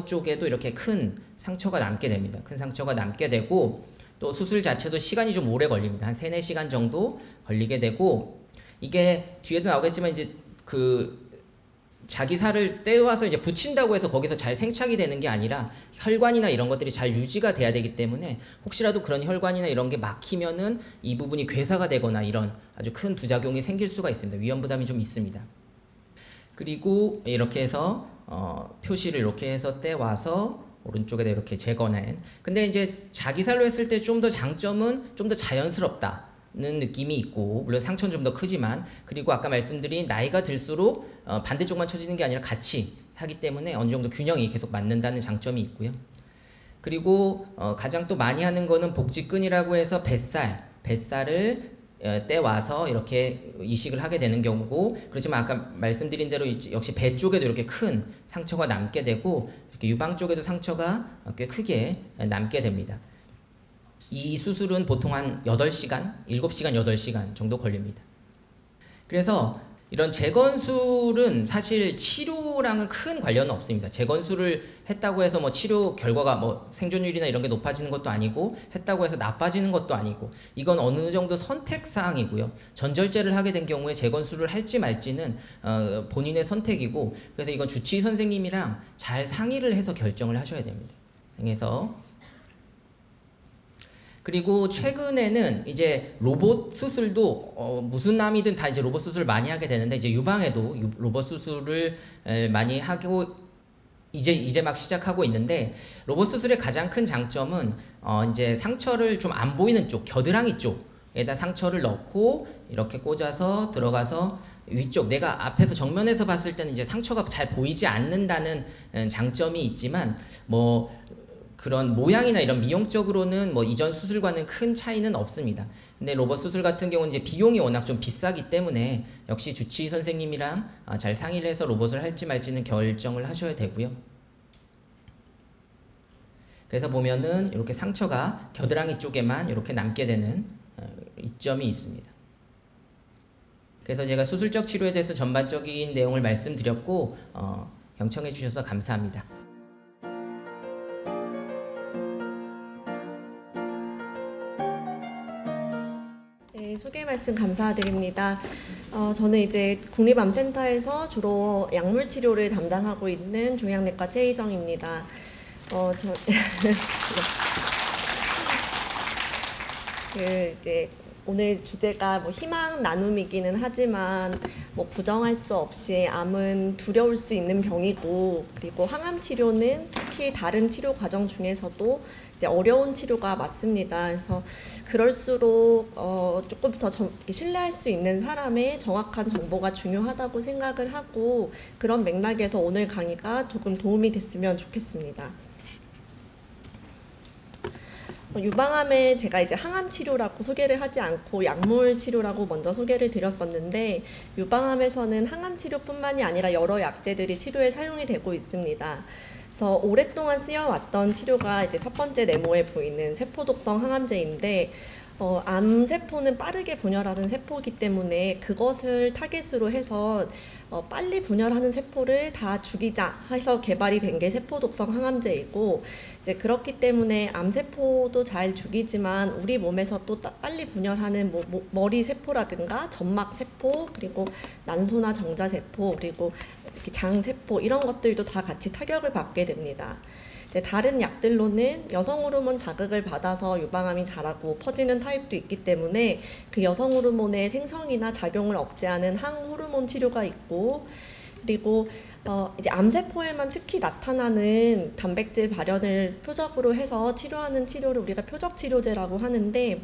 쪽에도 이렇게 큰 상처가 남게 됩니다. 큰 상처가 남게 되고, 또 수술 자체도 시간이 좀 오래 걸립니다. 한 3, 4시간 정도 걸리게 되고, 이게 뒤에도 나오겠지만 이제 그 자기 살을 떼와서 이제 붙인다고 해서 거기서 잘 생착이 되는 게 아니라 혈관이나 이런 것들이 잘 유지가 돼야 되기 때문에, 혹시라도 그런 혈관이나 이런 게 막히면은 이 부분이 괴사가 되거나 이런 아주 큰 부작용이 생길 수가 있습니다. 위험 부담이 좀 있습니다. 그리고 이렇게 해서 표시를 이렇게 해서 떼와서 오른쪽에다 이렇게 재건한. 근데 이제 자기살로 했을 때 좀 더 장점은 좀 더 자연스럽다는 느낌이 있고, 물론 상처는 좀 더 크지만, 그리고 아까 말씀드린 나이가 들수록 반대쪽만 쳐지는 게 아니라 같이 하기 때문에 어느 정도 균형이 계속 맞는다는 장점이 있고요. 그리고 가장 또 많이 하는 거는 복직근이라고 해서 뱃살을 떼와서 이렇게 이식을 하게 되는 경우고, 그렇지만 아까 말씀드린 대로 역시 배 쪽에도 이렇게 큰 상처가 남게 되고, 이렇게 유방 쪽에도 상처가 꽤 크게 남게 됩니다. 이 수술은 보통 한 8시간, 7시간, 8시간 정도 걸립니다. 그래서 이런 재건술은 사실 치료랑은 큰 관련은 없습니다. 재건술을 했다고 해서 뭐 치료 결과가 뭐 생존율이나 이런 게 높아지는 것도 아니고, 했다고 해서 나빠지는 것도 아니고, 이건 어느 정도 선택 사항이고요. 전절제를 하게 된 경우에 재건술을 할지 말지는 본인의 선택이고, 그래서 이건 주치의 선생님이랑 잘 상의를 해서 결정을 하셔야 됩니다. 그래서 그리고 최근에는 이제 로봇 수술도 무슨 남이든 다 이제 로봇 수술을 많이 하게 되는데, 이제 유방에도 로봇 수술을 많이 하고 이제 막 시작하고 있는데, 로봇 수술의 가장 큰 장점은 이제 상처를 좀 안 보이는 쪽, 겨드랑이 쪽에다 상처를 넣고 이렇게 꽂아서 들어가서 위쪽, 내가 앞에서 정면에서 봤을 때는 이제 상처가 잘 보이지 않는다는 장점이 있지만, 뭐 그런 모양이나 이런 미용적으로는 뭐 이전 수술과는 큰 차이는 없습니다. 근데 로봇 수술 같은 경우는 이제 비용이 워낙 좀 비싸기 때문에 역시 주치의 선생님이랑 잘 상의를 해서 로봇을 할지 말지는 결정을 하셔야 되고요. 그래서 보면은 이렇게 상처가 겨드랑이 쪽에만 이렇게 남게 되는 이점이 있습니다. 그래서 제가 수술적 치료에 대해서 전반적인 내용을 말씀드렸고, 경청해 주셔서 감사합니다. 소개 말씀 감사드립니다. 저는 이제 국립암센터에서 주로 약물 치료를 담당하고 있는 종양내과 최희정입니다. 이제 오늘 주제가 뭐 희망 나눔이기는 하지만 뭐 부정할 수 없이 암은 두려울 수 있는 병이고, 그리고 항암 치료는 특히 다른 치료 과정 중에서도 이제 어려운 치료가 맞습니다. 그래서 그럴수록 조금 더 신뢰할 수 있는 사람의 정확한 정보가 중요하다고 생각을 하고, 그런 맥락에서 오늘 강의가 조금 도움이 됐으면 좋겠습니다. 유방암에 제가 이제 항암 치료라고 소개를 하지 않고 약물 치료라고 먼저 소개를 드렸었는데, 유방암에서는 항암 치료뿐만이 아니라 여러 약제들이 치료에 사용이 되고 있습니다. 그래서 오랫동안 쓰여왔던 치료가 이제 첫 번째 네모에 보이는 세포독성 항암제인데, 암세포는 빠르게 분열하는 세포이기 때문에 그것을 타겟으로 해서 빨리 분열하는 세포를 다 죽이자 해서 개발이 된 게 세포독성 항암제이고, 이제 그렇기 때문에 암세포도 잘 죽이지만 우리 몸에서 또 빨리 분열하는 머리 세포라든가 점막 세포, 그리고 난소나 정자세포, 그리고 장세포, 이런 것들도 다 같이 타격을 받게 됩니다. 이제 다른 약들로는 여성 호르몬 자극을 받아서 유방암이 자라고 퍼지는 타입도 있기 때문에 그 여성 호르몬의 생성이나 작용을 억제하는 항호르몬 치료가 있고, 그리고 이제 암세포에만 특히 나타나는 단백질 발현을 표적으로 해서 치료하는 치료를 우리가 표적 치료제라고 하는데,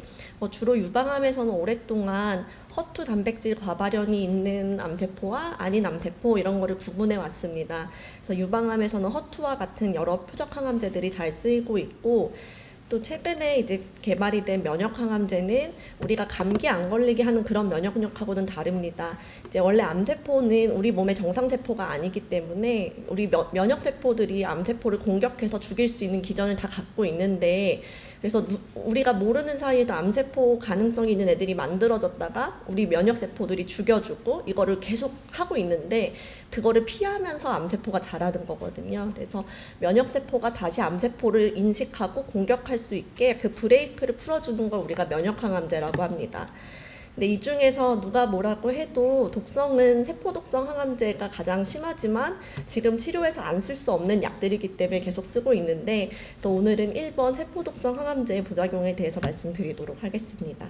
주로 유방암에서는 오랫동안 허투 단백질 과발현이 있는 암세포와 아닌 암세포 이런 거를 구분해 왔습니다. 그래서 유방암에서는 허투와 같은 여러 표적 항암제들이 잘 쓰이고 있고, 또 최근에 이제 개발이 된 면역 항암제는 우리가 감기 안 걸리게 하는 그런 면역력하고는 다릅니다. 이제 원래 암세포는 우리 몸의 정상세포가 아니기 때문에 우리 면역 세포들이 암세포를 공격해서 죽일 수 있는 기전을 다 갖고 있는데, 그래서 우리가 모르는 사이에도 암세포 가능성이 있는 애들이 만들어졌다가 우리 면역세포들이 죽여주고 이거를 계속 하고 있는데, 그거를 피하면서 암세포가 자라는 거거든요. 그래서 면역세포가 다시 암세포를 인식하고 공격할 수 있게 그 브레이크를 풀어주는 걸 우리가 면역항암제라고 합니다. 근데 이 중에서 누가 뭐라고 해도 독성은 세포독성 항암제가 가장 심하지만 지금 치료에서 안 쓸 수 없는 약들이기 때문에 계속 쓰고 있는데, 그래서 오늘은 1번 세포독성 항암제의 부작용에 대해서 말씀드리도록 하겠습니다.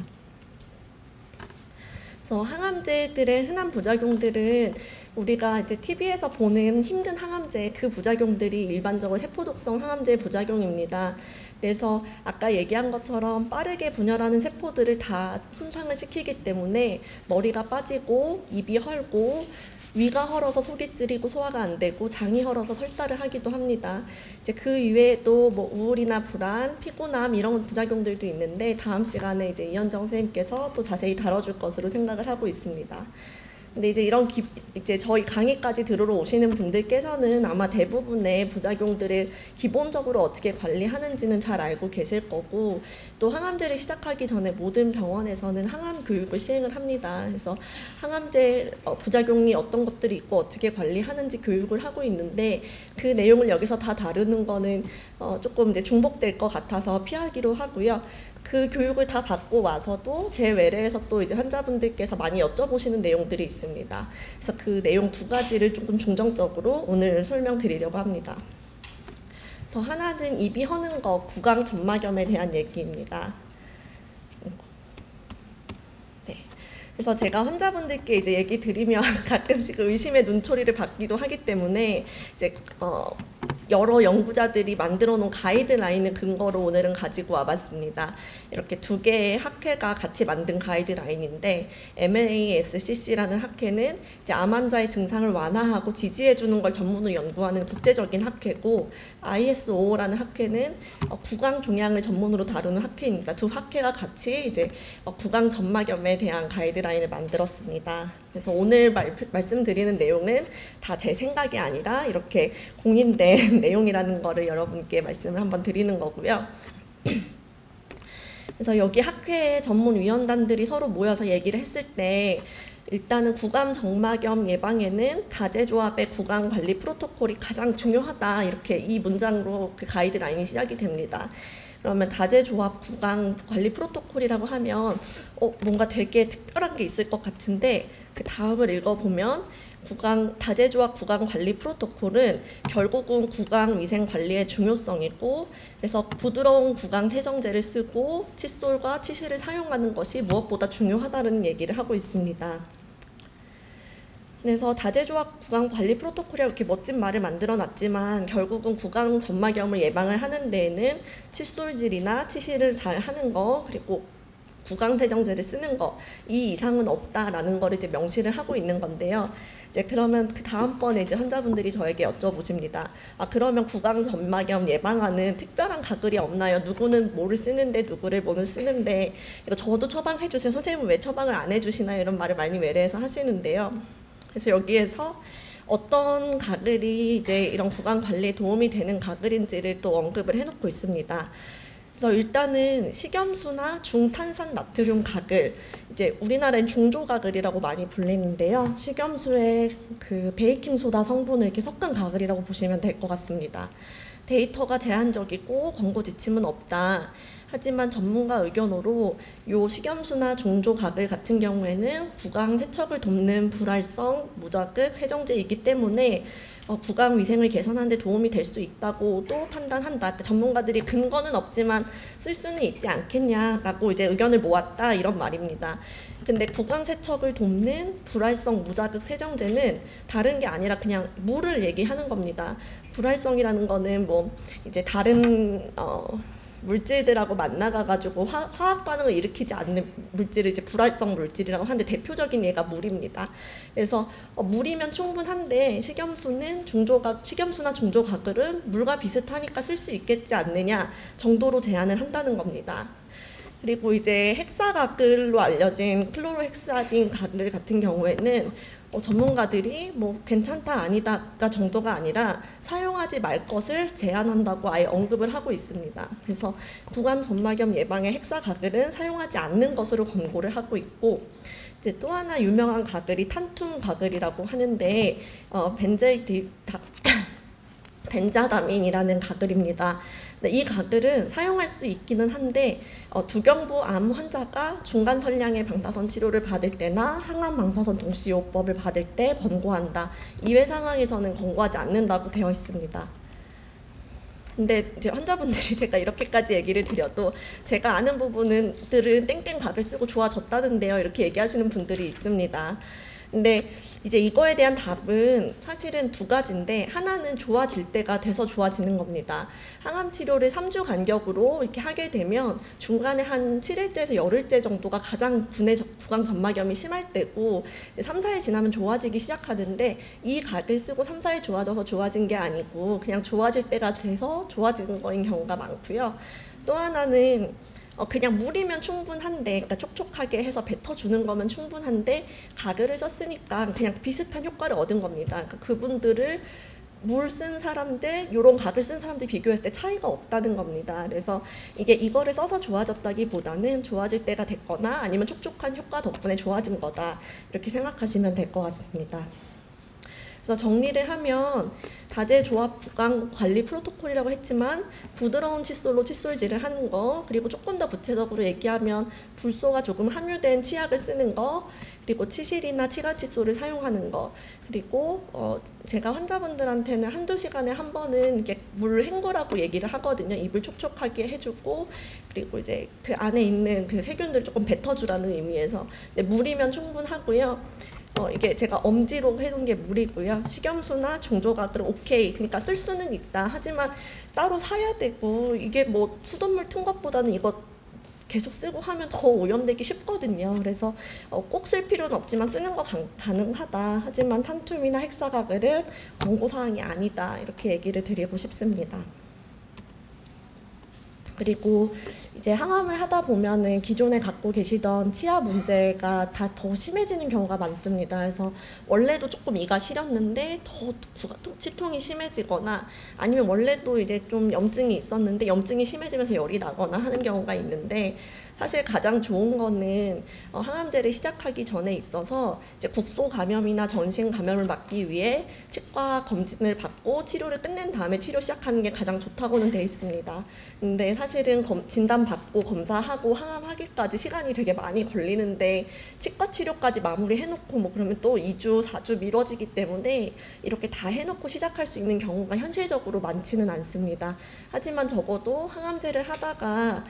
그래서 항암제들의 흔한 부작용들은 우리가 이제 TV에서 보는 힘든 항암제 그 부작용들이 일반적으로 세포독성 항암제의 부작용입니다. 그래서 아까 얘기한 것처럼 빠르게 분열하는 세포들을 다 손상을 시키기 때문에 머리가 빠지고 입이 헐고 위가 헐어서 속이 쓰리고 소화가 안 되고 장이 헐어서 설사를 하기도 합니다. 이제 그 이외에도 뭐 우울이나 불안, 피곤함 이런 부작용들도 있는데 다음 시간에 이제 이현정 선생님께서 또 자세히 다뤄줄 것으로 생각을 하고 있습니다. 근데 이제 이제 저희 강의까지 들으러 오시는 분들께서는 아마 대부분의 부작용들을 기본적으로 어떻게 관리하는지는 잘 알고 계실 거고, 또 항암제를 시작하기 전에 모든 병원에서는 항암 교육을 시행을 합니다. 그래서 항암제 부작용이 어떤 것들이 있고 어떻게 관리하는지 교육을 하고 있는데, 그 내용을 여기서 다 다루는 거는 조금 이제 중복될 것 같아서 피하기로 하고요. 그 교육을 다 받고 와서도 제 외래에서 또 이제 환자분들께서 많이 여쭤보시는 내용들이 있습니다. 그래서 그 내용 두 가지를 조금 중점적으로 오늘 설명드리려고 합니다. 그래서 하나는 입이 허는 거, 구강 점막염에 대한 얘기입니다. 네. 그래서 제가 환자분들께 이제 얘기 드리면 가끔씩 의심의 눈초리를 받기도 하기 때문에 이제 여러 연구자들이 만들어 놓은 가이드라인을 근거로 오늘은 가지고 와봤습니다. 이렇게 두 개의 학회가 같이 만든 가이드라인인데, MASCC라는 학회는 이제 암 환자의 증상을 완화하고 지지해주는 걸 전문으로 연구하는 국제적인 학회고, ISO라는 학회는 구강 종양을 전문으로 다루는 학회입니다. 두 학회가 같이 이제 구강 점막염에 대한 가이드라인을 만들었습니다. 그래서 오늘 말씀드리는 내용은 다 제 생각이 아니라 이렇게 공인된 내용이라는 거를 여러분께 말씀을 한번 드리는 거고요. 그래서 여기 학회 전문 위원단들이 서로 모여서 얘기를 했을 때, 일단은 구강 정막염 예방에는 다제조합의 구강 관리 프로토콜이 가장 중요하다, 이렇게 이 문장으로 그 가이드라인이 시작이 됩니다. 그러면 다제조합 구강 관리 프로토콜이라고 하면 뭔가 되게 특별한 게 있을 것 같은데, 그 다음을 읽어보면 다제조합 구강 관리 프로토콜은 결국은 구강 위생 관리의 중요성이고, 그래서 부드러운 구강 세정제를 쓰고 칫솔과 치실을 사용하는 것이 무엇보다 중요하다는 얘기를 하고 있습니다. 그래서 다제조합 구강 관리 프로토콜이라고 이렇게 멋진 말을 만들어 놨지만, 결국은 구강 점막염을 예방을 하는 데에는 칫솔질이나 치실을 잘 하는 거, 그리고 구강 세정제를 쓰는 거, 이 이상은 없다라는 걸 이제 명시를 하고 있는 건데요. 이제 그러면 그 다음번에 이제 환자분들이 저에게 여쭤보십니다. 그러면 구강 점막염 예방하는 특별한 가글이 없나요? 누구는 뭐를 쓰는데 누구를 뭐를 쓰는데 이거 저도 처방해 주세요. 선생님은 왜 처방을 안 해주시나요? 이런 말을 많이 외래에서 하시는데요. 그래서 여기에서 어떤 가글이 이제 이런 구강 관리에 도움이 되는 가글인지를 또 언급을 해놓고 있습니다. 그래서 일단은 식염수나 중탄산 나트륨 가글, 이제 우리나라엔 중조 가글이라고 많이 불리는데요. 식염수에 그 베이킹 소다 성분을 이렇게 섞은 가글이라고 보시면 될 것 같습니다. 데이터가 제한적이고 권고 지침은 없다. 하지만 전문가 의견으로 요 식염수나 중조 가글 같은 경우에는 구강 세척을 돕는 불활성 무자극 세정제이기 때문에 구강 위생을 개선하는 데 도움이 될 수 있다고도 판단한다. 전문가들이 근거는 없지만 쓸 수는 있지 않겠냐라고 이제 의견을 모았다, 이런 말입니다. 근데 구강 세척을 돕는 불활성 무자극 세정제는 다른 게 아니라 그냥 물을 얘기하는 겁니다. 불활성이라는 거는 뭐 이제 다른 물질들하고 만나가지고 화학 반응을 일으키지 않는 물질을 이제 불활성 물질이라고 하는데, 대표적인 예가 물입니다. 그래서 물이면 충분한데 식염수나 중조 가글은 물과 비슷하니까 쓸 수 있겠지 않느냐 정도로 제한을 한다는 겁니다. 그리고 이제 헥사 가글로 알려진 클로로헥사딘 가글 같은 경우에는 전문가들이 뭐 괜찮다 아니다가 정도가 아니라 사용하지 말 것을 제한한다고 아예 언급을 하고 있습니다. 그래서 구강 점막염 예방에 헥사 가글은 사용하지 않는 것으로 권고를 하고 있고, 이제 또 하나 유명한 가글이 탄툼 가글이라고 하는데 벤자다민이라는 가글입니다. 이 가글은 사용할 수 있기는 한데 두경부 암 환자가 중간 선량의 방사선 치료를 받을 때나 항암 방사선 동시요법을 받을 때 권고한다. 이외 상황에서는 권고하지 않는다고 되어 있습니다. 근데 이제 환자분들이 제가 이렇게까지 얘기를 드려도 제가 아는 부분들은 땡땡 각을 쓰고 좋아졌다는데요, 이렇게 얘기하시는 분들이 있습니다. 근데 이제 이거에 대한 답은 사실은 두 가지인데, 하나는 좋아질 때가 돼서 좋아지는 겁니다. 항암 치료를 3주 간격으로 이렇게 하게 되면 중간에 한 7일째에서 열흘째 정도가 가장 구강 점막염이 심할 때고, 이제 3, 4일 지나면 좋아지기 시작하는데, 이 각을 쓰고 3, 4일 좋아져서 좋아진 게 아니고 그냥 좋아질 때가 돼서 좋아지는 거인 경우가 많고요. 또 하나는 그냥 물이면 충분한데, 그러니까 촉촉하게 해서 뱉어주는 거면 충분한데 가글을 썼으니까 그냥 비슷한 효과를 얻은 겁니다. 그러니까 그분들을 물 쓴 사람들, 요런 각을 쓴 사람들 비교했을 때 차이가 없다는 겁니다. 그래서 이거를 써서 좋아졌다기보다는 좋아질 때가 됐거나 아니면 촉촉한 효과 덕분에 좋아진 거다, 이렇게 생각하시면 될 것 같습니다. 그래서 정리를 하면 다제 조합 구강 관리 프로토콜이라고 했지만, 부드러운 칫솔로 칫솔질을 하는 거, 그리고 조금 더 구체적으로 얘기하면 불소가 조금 함유된 치약을 쓰는 거, 그리고 치실이나 치갈 칫솔을 사용하는 거, 그리고 제가 환자분들한테는 한두 시간에 한 번은 이렇게 물 헹구라고 얘기를 하거든요. 입을 촉촉하게 해주고, 그리고 이제 그 안에 있는 그 세균들을 조금 뱉어주라는 의미에서. 근데 물이면 충분하고요. 이게 제가 엄지로 해놓은 게 물이고요. 식염수나 중조각으로 오케이, 그러니까 쓸 수는 있다. 하지만 따로 사야 되고, 이게 뭐 수돗물 튼 것보다는 이거 계속 쓰고 하면 더 오염되기 쉽거든요. 그래서 꼭 쓸 필요는 없지만 쓰는 거 가능하다. 하지만 탄툼이나 헥사가글은 권고사항이 아니다, 이렇게 얘기를 드리고 싶습니다. 그리고 이제 항암을 하다 보면은 기존에 갖고 계시던 치아 문제가 다 더 심해지는 경우가 많습니다. 그래서 원래도 조금 이가 시렸는데 더 치통이 심해지거나, 아니면 원래도 이제 좀 염증이 있었는데 염증이 심해지면서 열이 나거나 하는 경우가 있는데, 사실 가장 좋은 거는 항암제를 시작하기 전에 있어서 이제 국소 감염이나 전신 감염을 막기 위해 치과 검진을 받고 치료를 끝낸 다음에 치료 시작하는 게 가장 좋다고는 돼 있습니다. 근데 사실은 진단 받고 검사하고 항암하기까지 시간이 되게 많이 걸리는데, 치과 치료까지 마무리 해놓고 뭐 그러면 또 2주, 4주 미뤄지기 때문에 이렇게 다 해놓고 시작할 수 있는 경우가 현실적으로 많지는 않습니다. 하지만 적어도 항암제를 하다가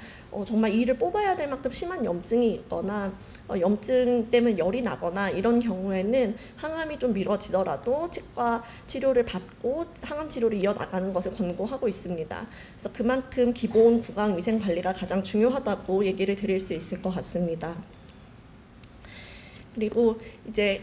정말 이를 뽑아야 될 만큼 심한 염증이 있거나 염증 때문에 열이 나거나 이런 경우에는 항암이 좀 미뤄지더라도 치과 치료를 받고 항암 치료를 이어나가는 것을 권고하고 있습니다. 그래서 그만큼 기본 구강 위생 관리가 가장 중요하다고 얘기를 드릴 수 있을 것 같습니다. 그리고 이제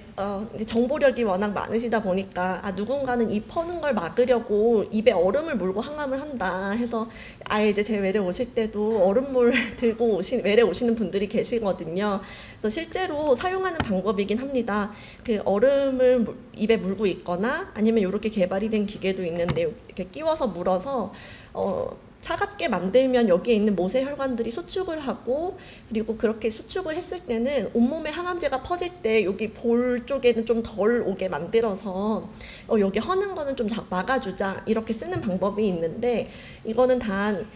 정보력이 워낙 많으시다 보니까 누군가는 입 퍼는 걸 막으려고 입에 얼음을 물고 항암을 한다 해서 아예 이제 제 외래 오실 때도 얼음물 들고 외래 오시는 분들이 계시거든요. 그래서 실제로 사용하는 방법이긴 합니다. 그 얼음을 입에 물고 있거나 아니면 이렇게 개발이 된 기계도 있는데, 이렇게 끼워서 물어서 차갑게 만들면 여기에 있는 모세 혈관들이 수축을 하고, 그리고 그렇게 수축을 했을 때는 온몸에 항암제가 퍼질 때 여기 볼 쪽에는 좀 덜 오게 만들어서 여기 허는 거는 좀 막아주자, 이렇게 쓰는 방법이 있는데, 이거는 단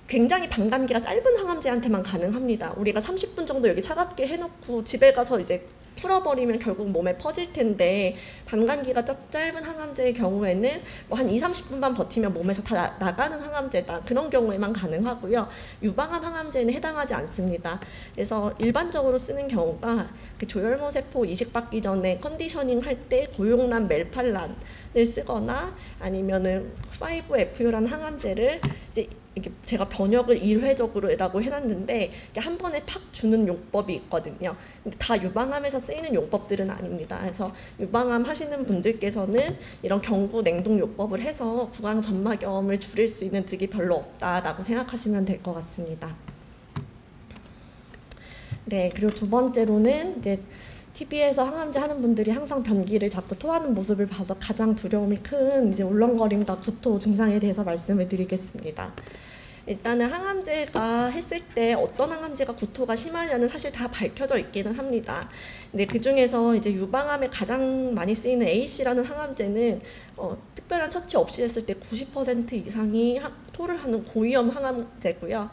굉장히 반감기가 짧은 항암제한테만 가능합니다. 우리가 30분 정도 여기 차갑게 해놓고 집에 가서 이제 풀어버리면 결국 몸에 퍼질 텐데, 반감기가 짧은 항암제의 경우에는 뭐 한 20-30분만 버티면 몸에서 다 나가는 항암제다, 그런 경우에만 가능하고요. 유방암 항암제는 해당하지 않습니다. 그래서 일반적으로 쓰는 경우가 그 조혈모 세포 이식받기 전에 컨디셔닝 할 때 고용란 멜팔란을 쓰거나, 아니면은 5FU라는 항암제를 이제 이게 제가 번역을 1회적으로라고 해놨는데 한 번에 팍 주는 용법이 있거든요. 근데 다 유방암에서 쓰이는 용법들은 아닙니다. 그래서 유방암 하시는 분들께서는 이런 경구 냉동 요법을 해서 구강 점막염을 줄일 수 있는 득이 별로 없다라고 생각하시면 될 것 같습니다. 네, 그리고 두 번째로는 이제 TV에서 항암제 하는 분들이 항상 변기를 자꾸 토하는 모습을 봐서 가장 두려움이 큰 이제 울렁거림과 구토 증상에 대해서 말씀을 드리겠습니다. 일단은 항암제가 했을 때 어떤 항암제가 구토가 심하냐는 사실 다 밝혀져 있기는 합니다. 근데 그 중에서 이제 유방암에 가장 많이 쓰이는 AC라는 항암제는 특별한 처치 없이 했을 때 90% 이상이 구토를 하는 고위험 항암제고요.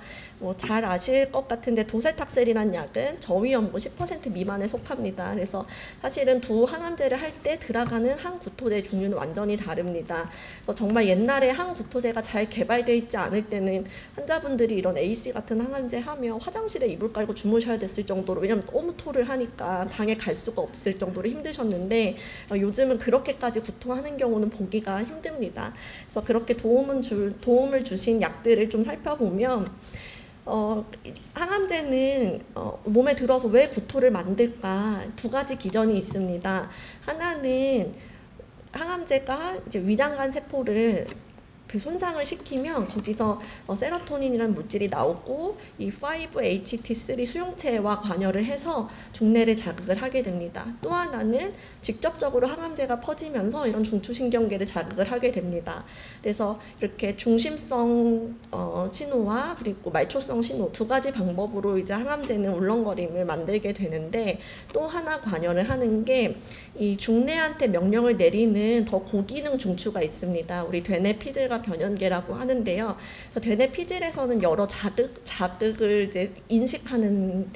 잘 아실 것 같은데 도세탁셀이라는 약은 저위험군 10% 미만에 속합니다. 그래서 사실은 두 항암제를 할 때 들어가는 항구토제 종류는 완전히 다릅니다. 그래서 정말 옛날에 항구토제가 잘 개발되어 있지 않을 때는 환자분들이 이런 AC 같은 항암제 하면 화장실에 이불 깔고 주무셔야 됐을 정도로, 왜냐면 너무 토를 하니까 방에 갈 수가 없을 정도로 힘드셨는데 요즘은 그렇게까지 구토하는 경우는 보기가 힘듭니다. 그래서 그렇게 도움을 주신 약들을 좀 살펴보면 항암제는 몸에 들어서 왜 구토를 만들까 두 가지 기전이 있습니다. 하나는 항암제가 이제 위장관 세포를 손상을 시키면 거기서 세로토닌이라는 물질이 나오고 이 5-HT3 수용체와 관여를 해서 중뇌를 자극을 하게 됩니다. 또 하나는 직접적으로 항암제가 퍼지면서 이런 중추신경계를 자극을 하게 됩니다. 그래서 이렇게 중심성 신호와 그리고 말초성 신호 두 가지 방법으로 이제 항암제는 울렁거림을 만들게 되는데, 또 하나 관여를 하는 게 이 중뇌한테 명령을 내리는 더 고기능 중추가 있습니다. 우리 되뇌 피질과 변연계라고 하는데요. 그래서 되뇌 피질에서는 여러 자극을 이제 인식하는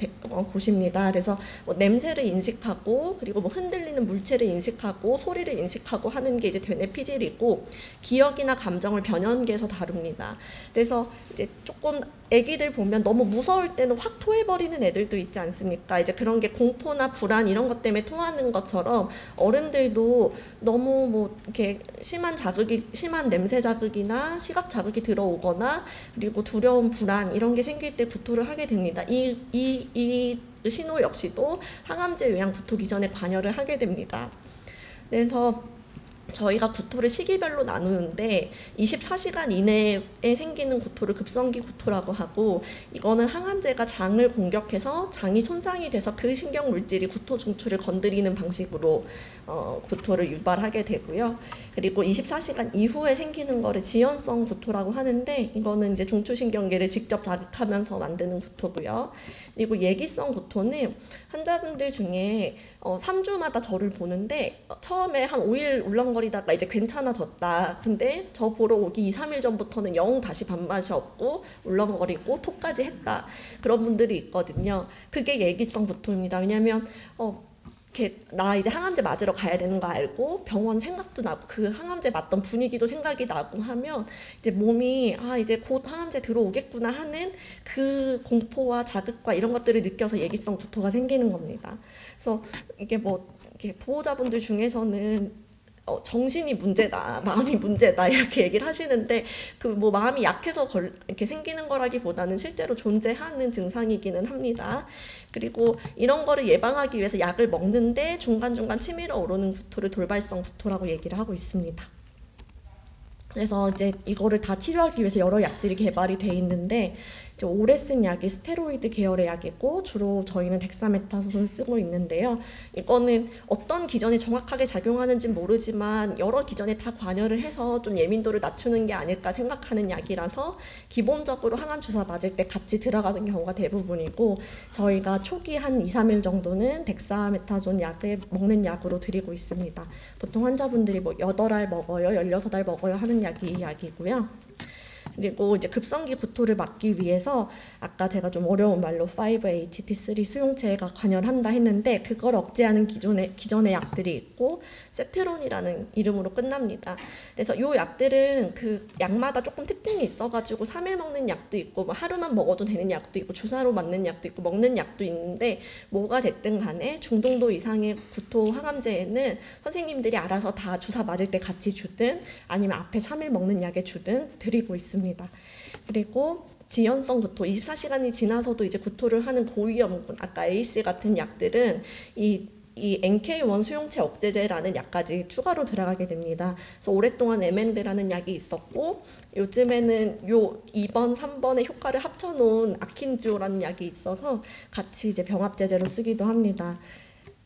곳입니다. 그래서 냄새를 인식하고, 그리고 흔들리는 물체를 인식하고, 소리를 인식하고 하는 게 이제 되뇌 피질이고, 기억이나 감정을 변연계에서 다룹니다. 그래서 이제 조금 애기들 보면 너무 무서울 때는 확 토해버리는 애들도 있지 않습니까? 이제 그런 게 공포나 불안 이런 것 때문에 토하는 것처럼 어른들도 너무 이렇게 심한 냄새 자극이나 시각 자극이 들어오거나 그리고 두려움, 불안 이런 게 생길 때 구토를 하게 됩니다. 이 신호 역시도 항암제 의한 구토 기전에 관여를 하게 됩니다. 그래서 저희가 구토를 시기별로 나누는데 24시간 이내에 생기는 구토를 급성기 구토라고 하고, 이거는 항암제가 장을 공격해서 장이 손상이 돼서 그 신경 물질이 구토 중추를 건드리는 방식으로 구토를 유발하게 되고요. 그리고 24시간 이후에 생기는 거를 지연성 구토라고 하는데, 이거는 이제 중추신경계를 직접 자극하면서 만드는 구토고요. 그리고 예기성 구토는 환자분들 중에 3주마다 저를 보는데 처음에 한 5일 울렁거리다가 이제 괜찮아졌다. 근데 저 보러 오기 2, 3일 전부터는 영 다시 밥맛이 없고 울렁거리고 토까지 했다. 그런 분들이 있거든요. 그게 예기성 구토입니다. 왜냐하면 나 이제 항암제 맞으러 가야 되는 거 알고 병원 생각도 나고 그 항암제 맞던 분위기도 생각이 나고 하면 이제 몸이 이제 곧 항암제 들어오겠구나 하는 그 공포와 자극과 이런 것들을 느껴서 예기성 구토가 생기는 겁니다. 그래서 이게 이렇게 보호자분들 중에서는 정신이 문제다, 마음이 문제다 이렇게 얘기를 하시는데, 그 마음이 약해서 이렇게 생기는 거라기보다는 실제로 존재하는 증상이기는 합니다. 그리고 이런 거를 예방하기 위해서 약을 먹는데 중간중간 치밀어 오르는 구토를 돌발성 구토라고 얘기를 하고 있습니다. 그래서 이제 이거를 다 치료하기 위해서 여러 약들이 개발이 돼 있는데, 이제 오래 쓴 약이 스테로이드 계열의 약이고 주로 저희는 덱사메타손을 쓰고 있는데요. 이거는 어떤 기전이 정확하게 작용하는지 모르지만 여러 기전에 다 관여를 해서 좀 예민도를 낮추는 게 아닐까 생각하는 약이라서 기본적으로 항암 주사 맞을 때 같이 들어가는 경우가 대부분이고, 저희가 초기 한 2, 3일 정도는 덱사메타손 약을 먹는 약으로 드리고 있습니다. 보통 환자분들이 8알 먹어요, 16알 먹어요 하는 약이 이 약이고요. 그리고 이제 급성기 구토를 막기 위해서 아까 제가 좀 어려운 말로 5-HT3 수용체가 관여를 한다 했는데, 그걸 억제하는 기존의 약들이 있고 세트론이라는 이름으로 끝납니다. 그래서 이 약들은 그 약마다 조금 특징이 있어가지고 3일 먹는 약도 있고 하루만 먹어도 되는 약도 있고 주사로 맞는 약도 있고 먹는 약도 있는데, 뭐가 됐든 간에 중등도 이상의 구토 항암제에는 선생님들이 알아서 다 주사 맞을 때 같이 주든 아니면 앞에 3일 먹는 약에 주든 드리고 있습니다. 그리고 지연성 구토, 24시간이 지나서도 이제 구토를 하는 고위험군, 아까 AC 같은 약들은 이 NK1 수용체 억제제라는 약까지 추가로 들어가게 됩니다. 그래서 오랫동안 에멘드라는 약이 있었고, 요즘에는 요 2번, 3번의 효과를 합쳐놓은 아킨지오라는 약이 있어서 같이 이제 병합제제로 쓰기도 합니다.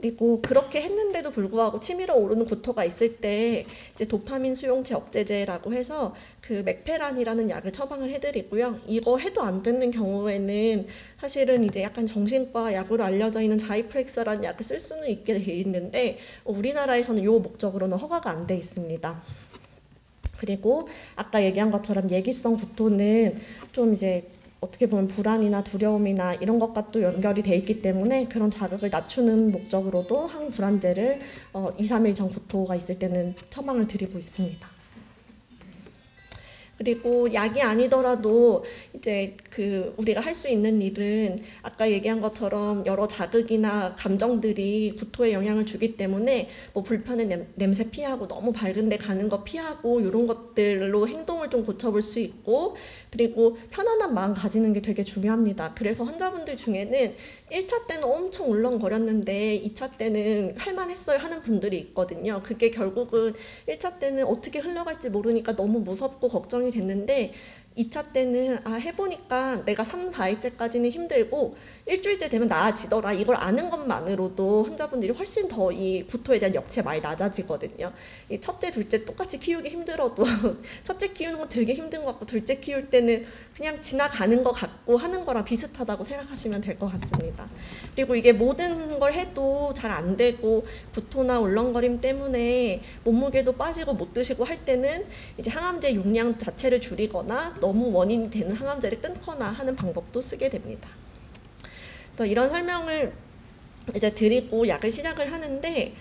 그리고 그렇게 했는데도 불구하고 치밀어 오르는 구토가 있을 때 이제 도파민 수용체 억제제라고 해서 그 맥페란이라는 약을 처방을 해드리고요. 이거 해도 안 되는 경우에는 사실은 이제 약간 정신과 약으로 알려져 있는 자이프렉사라는 약을 쓸 수는 있게 돼 있는데 우리나라에서는 이 목적으로는 허가가 안 돼 있습니다. 그리고 아까 얘기한 것처럼 예기성 구토는 좀 이제 어떻게 보면 불안이나 두려움이나 이런 것과 또 연결이 돼 있기 때문에 그런 자극을 낮추는 목적으로도 항불안제를 2, 3일 전 구토가 있을 때는 처방을 드리고 있습니다. 그리고 약이 아니더라도 이제 우리가 할 수 있는 일은 아까 얘기한 것처럼 여러 자극이나 감정들이 구토에 영향을 주기 때문에 뭐 불편한 냄새 피하고 너무 밝은 데 가는 거 피하고 이런 것들로 행동을 좀 고쳐볼 수 있고, 그리고 편안한 마음 가지는 게 되게 중요합니다. 그래서 환자분들 중에는 1차 때는 엄청 울렁거렸는데 2차 때는 할만했어요 하는 분들이 있거든요. 그게 결국은 1차 때는 어떻게 흘러갈지 모르니까 너무 무섭고 걱정이 됐는데 2차 때는 해보니까 내가 3, 4일째까지는 힘들고 일주일째 되면 나아지더라, 이걸 아는 것만으로도 환자분들이 훨씬 더 이 구토에 대한 역체 많이 낮아지거든요. 이 첫째, 둘째 똑같이 키우기 힘들어도 첫째 키우는 건 되게 힘든 것 같고 둘째 키울 때는 그냥 지나가는 것 같고 하는 거랑 비슷하다고 생각하시면 될 것 같습니다. 그리고 이게 모든 걸 해도 잘 안 되고 구토나 울렁거림 때문에 몸무게도 빠지고 못 드시고 할 때는 이제 항암제 용량 자체를 줄이거나 너무 원인이 되는 항암제를 끊거나 하는 방법도 쓰게 됩니다. 그래서 이런 설명을 이제 드리고 약을 시작을 하는데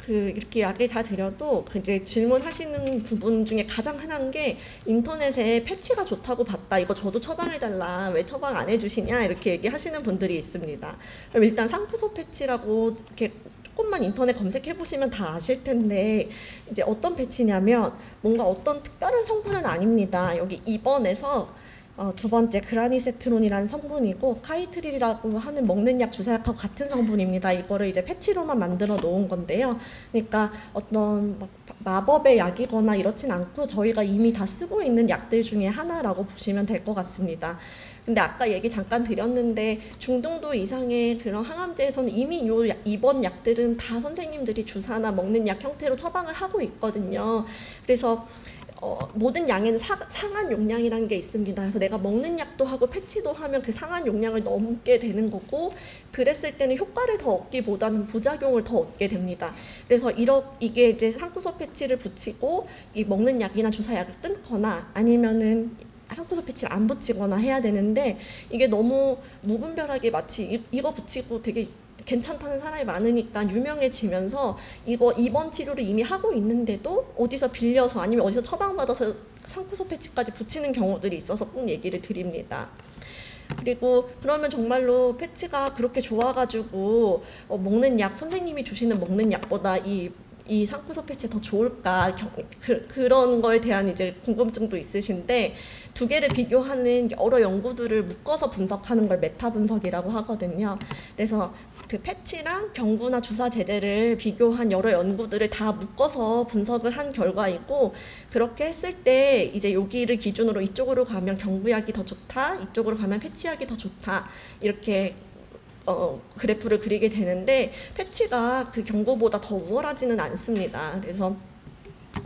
이렇게 약을 다 드려도 이제 질문하시는 부분 중에 가장 흔한 게 인터넷에 패치가 좋다고 봤다, 이거 저도 처방해달라, 왜 처방 안 해주시냐, 이렇게 얘기하시는 분들이 있습니다. 그럼 일단 상푸소 패치라고 이렇게 조금만 인터넷 검색해 보시면 다 아실 텐데, 이제 어떤 패치냐면 뭔가 어떤 특별한 성분은 아닙니다. 여기 2번에서 두 번째 그라니세트론이라는 성분이고 카이트릴이라고 하는 먹는 약 주사약하고 같은 성분입니다. 이거를 이제 패치로만 만들어 놓은 건데요. 그러니까 어떤 마법의 약이거나 이렇진 않고 저희가 이미 다 쓰고 있는 약들 중에 하나라고 보시면 될 것 같습니다. 근데 아까 얘기 잠깐 드렸는데 중등도 이상의 그런 항암제에서는 이미 요 2번 약들은 다 선생님들이 주사나 먹는 약 형태로 처방을 하고 있거든요. 그래서 모든 양에는 상한 용량이라는 게 있습니다. 그래서 내가 먹는 약도 하고 패치도 하면 그 상한 용량을 넘게 되는 거고, 그랬을 때는 효과를 더 얻기보다는 부작용을 더 얻게 됩니다. 그래서 이게 이제 상쿠소 패치를 붙이고 이 먹는 약이나 주사약을 끊거나 아니면은 상쿠소 패치를 안 붙이거나 해야 되는데, 이게 너무 무분별하게 마치 이거 붙이고 되게 괜찮다는 사람이 많으니까 유명해지면서 이거 2번 치료를 이미 하고 있는데도 어디서 빌려서 아니면 어디서 처방받아서 상쿠소 패치까지 붙이는 경우들이 있어서 꼭 얘기를 드립니다. 그리고 그러면 정말로 패치가 그렇게 좋아가지고 먹는 약, 선생님이 주시는 먹는 약보다 이 상쿠소 패치 더 좋을까, 그런 거에 대한 이제 궁금증도 있으신데, 두 개를 비교하는 여러 연구들을 묶어서 분석하는 걸 메타 분석이라고 하거든요. 그래서 그 패치랑 경구나 주사 제제를 비교한 여러 연구들을 다 묶어서 분석을 한 결과이고, 그렇게 했을 때 이제 여기를 기준으로 이쪽으로 가면 경구약이 더 좋다, 이쪽으로 가면 패치약이 더 좋다, 이렇게 그래프를 그리게 되는데, 패치가 그 경구보다 더 우월하지는 않습니다. 그래서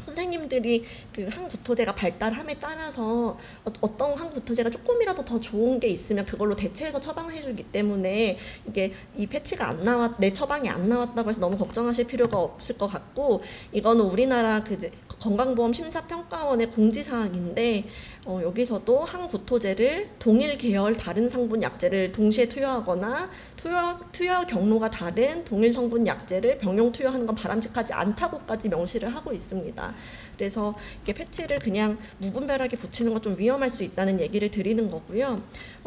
선생님들이 그 항구토제가 발달함에 따라서 어떤 항구토제가 조금이라도 더 좋은 게 있으면 그걸로 대체해서 처방해 주기 때문에 이게 이 패치가 내 처방이 안 나왔다고 해서 너무 걱정하실 필요가 없을 것 같고, 이거는 우리나라 건강보험 심사평가원의 공지사항인데, 여기서도 항구토제를 동일 계열 다른 성분 약제를 동시에 투여하거나 투여 경로가 다른 동일 성분 약제를 병용 투여하는 건 바람직하지 않다고까지 명시를 하고 있습니다. 그래서 이게 패치를 그냥 무분별하게 붙이는 건 좀 위험할 수 있다는 얘기를 드리는 거고요.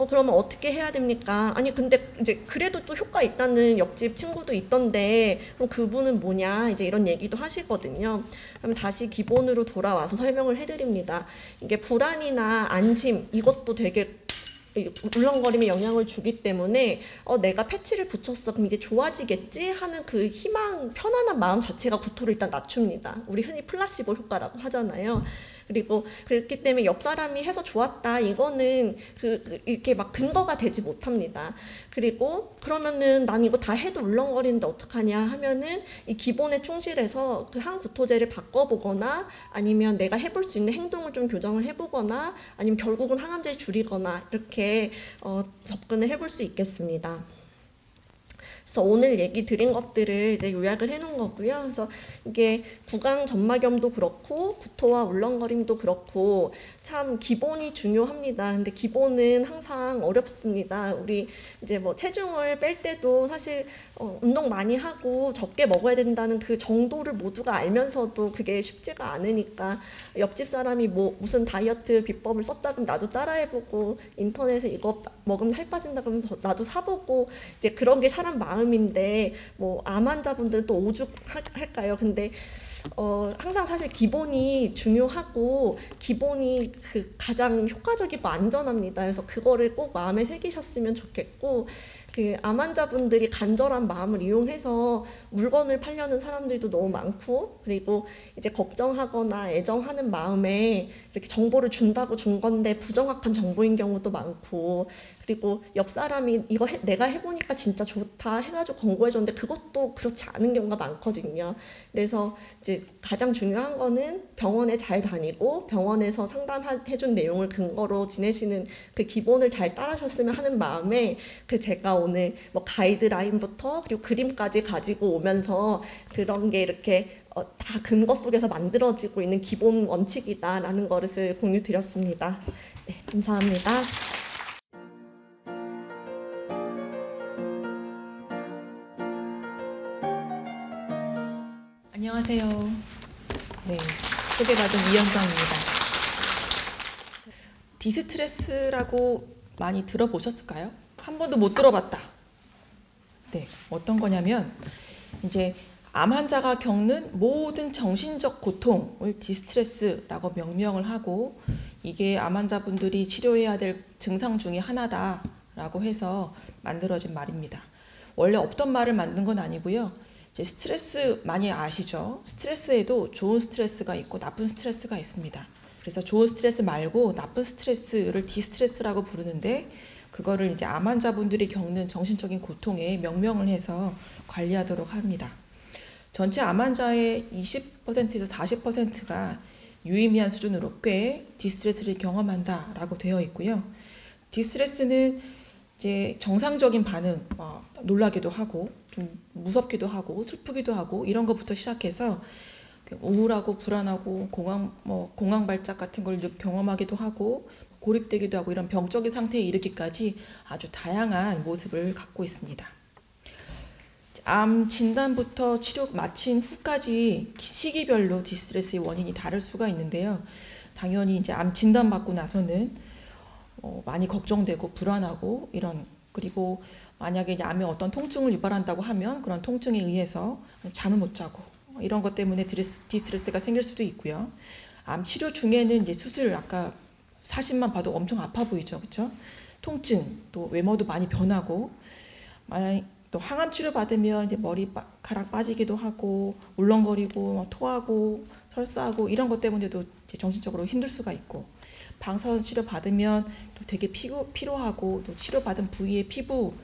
그러면 어떻게 해야 됩니까? 아니 근데 이제 그래도 또 효과 있다는 옆집 친구도 있던데 그럼 그분은 뭐냐, 이제 이런 얘기도 하시거든요. 그러면 다시 기본으로 돌아와서 설명을 해드립니다. 이게 불안이나 안심, 이것도 되게 울렁거림에 영향을 주기 때문에 내가 패치를 붙였어, 그럼 이제 좋아지겠지 하는 그 희망, 편안한 마음 자체가 구토를 일단 낮춥니다. 우리 흔히 플라시보 효과라고 하잖아요. 그리고 그렇기 때문에 옆 사람이 해서 좋았다, 이거는 이렇게 막 근거가 되지 못합니다. 그리고 그러면은 난 이거 다 해도 울렁거리는데 어떡하냐 하면은 이 기본에 충실해서 그 항구토제를 바꿔보거나 아니면 내가 해볼 수 있는 행동을 좀 교정을 해보거나 아니면 결국은 항암제를 줄이거나 이렇게 접근을 해볼 수 있겠습니다. 그래서 오늘 얘기 드린 것들을 이제 요약을 해놓은 거고요. 그래서 이게 구강 점막염도 그렇고 구토와 울렁거림도 그렇고 참 기본이 중요합니다. 근데 기본은 항상 어렵습니다. 우리 이제 뭐 체중을 뺄 때도 사실 운동 많이 하고 적게 먹어야 된다는 그 정도를 모두가 알면서도 그게 쉽지가 않으니까 옆집 사람이 뭐 무슨 다이어트 비법을 썼다 그러면 나도 따라해보고 인터넷에 이거 먹으면 살 빠진다 그러면 나도 사보고 이제 그런 게 사람 마음인데 뭐 암 환자분들은 또 오죽할까요? 근데 항상 사실 기본이 중요하고 기본이 그 가장 효과적이고 안전합니다. 그래서 그거를 꼭 마음에 새기셨으면 좋겠고 그 암 환자분들이 간절한 마음을 이용해서 물건을 팔려는 사람들도 너무 많고 그리고 이제 걱정하거나 애정하는 마음에 이렇게 정보를 준다고 준 건데 부정확한 정보인 경우도 많고 그리고 옆 사람이 이거 내가 해보니까 진짜 좋다 해가지고 권고해줬는데 그것도 그렇지 않은 경우가 많거든요. 그래서 이제 가장 중요한 거는 병원에 잘 다니고 병원에서 상담해준 내용을 근거로 지내시는 그 기본을 잘 따르셨으면 하는 마음에 그 제가 오늘 뭐 가이드라인부터 그리고 그림까지 가지고 오면서 그런 게 이렇게 다 근거 속에서 만들어지고 있는 기본 원칙이다라는 것을 공유 드렸습니다. 네, 감사합니다. 안녕하세요. 네, 소개받은 이현정입니다. 디스트레스라고 많이 들어보셨을까요? 한 번도 못 들어봤다. 네, 어떤 거냐면 이제 암 환자가 겪는 모든 정신적 고통을 디스트레스라고 명명을 하고 이게 암 환자분들이 치료해야 될 증상 중에 하나다라고 해서 만들어진 말입니다. 원래 없던 말을 만든 건 아니고요. 이제 스트레스 많이 아시죠? 스트레스에도 좋은 스트레스가 있고 나쁜 스트레스가 있습니다. 그래서 좋은 스트레스 말고 나쁜 스트레스를 디스트레스라고 부르는데 그거를 이제 암 환자분들이 겪는 정신적인 고통에 명명을 해서 관리하도록 합니다. 전체 암 환자의 20%에서 40%가 유의미한 수준으로 꽤 디스트레스를 경험한다라고 되어 있고요. 디스트레스는 이제 정상적인 반응, 놀라기도 하고 좀 무섭기도 하고 슬프기도 하고 이런 것부터 시작해서 우울하고 불안하고 공황 발작 같은 걸 경험하기도 하고 고립되기도 하고 이런 병적인 상태에 이르기까지 아주 다양한 모습을 갖고 있습니다. 암 진단부터 치료 마친 후까지 시기별로 디스트레스의 원인이 다를 수가 있는데요. 당연히 이제 암 진단 받고 나서는 많이 걱정되고 불안하고 그리고 만약에 이제 암에 어떤 통증을 유발한다고 하면 그런 통증에 의해서 잠을 못 자고 이런 것 때문에 디스트레스가 생길 수도 있고요. 암 치료 중에는 이제 수술 아까 사진만 봐도 엄청 아파 보이죠, 그렇죠? 통증 또 외모도 많이 변하고 또 항암 치료 받으면 이제 머리카락 빠지기도 하고 울렁거리고 토하고 설사하고 이런 것 때문에도 정신적으로 힘들 수가 있고 방사선 치료 받으면 또 되게 피로하고 또 치료받은 부위에 피부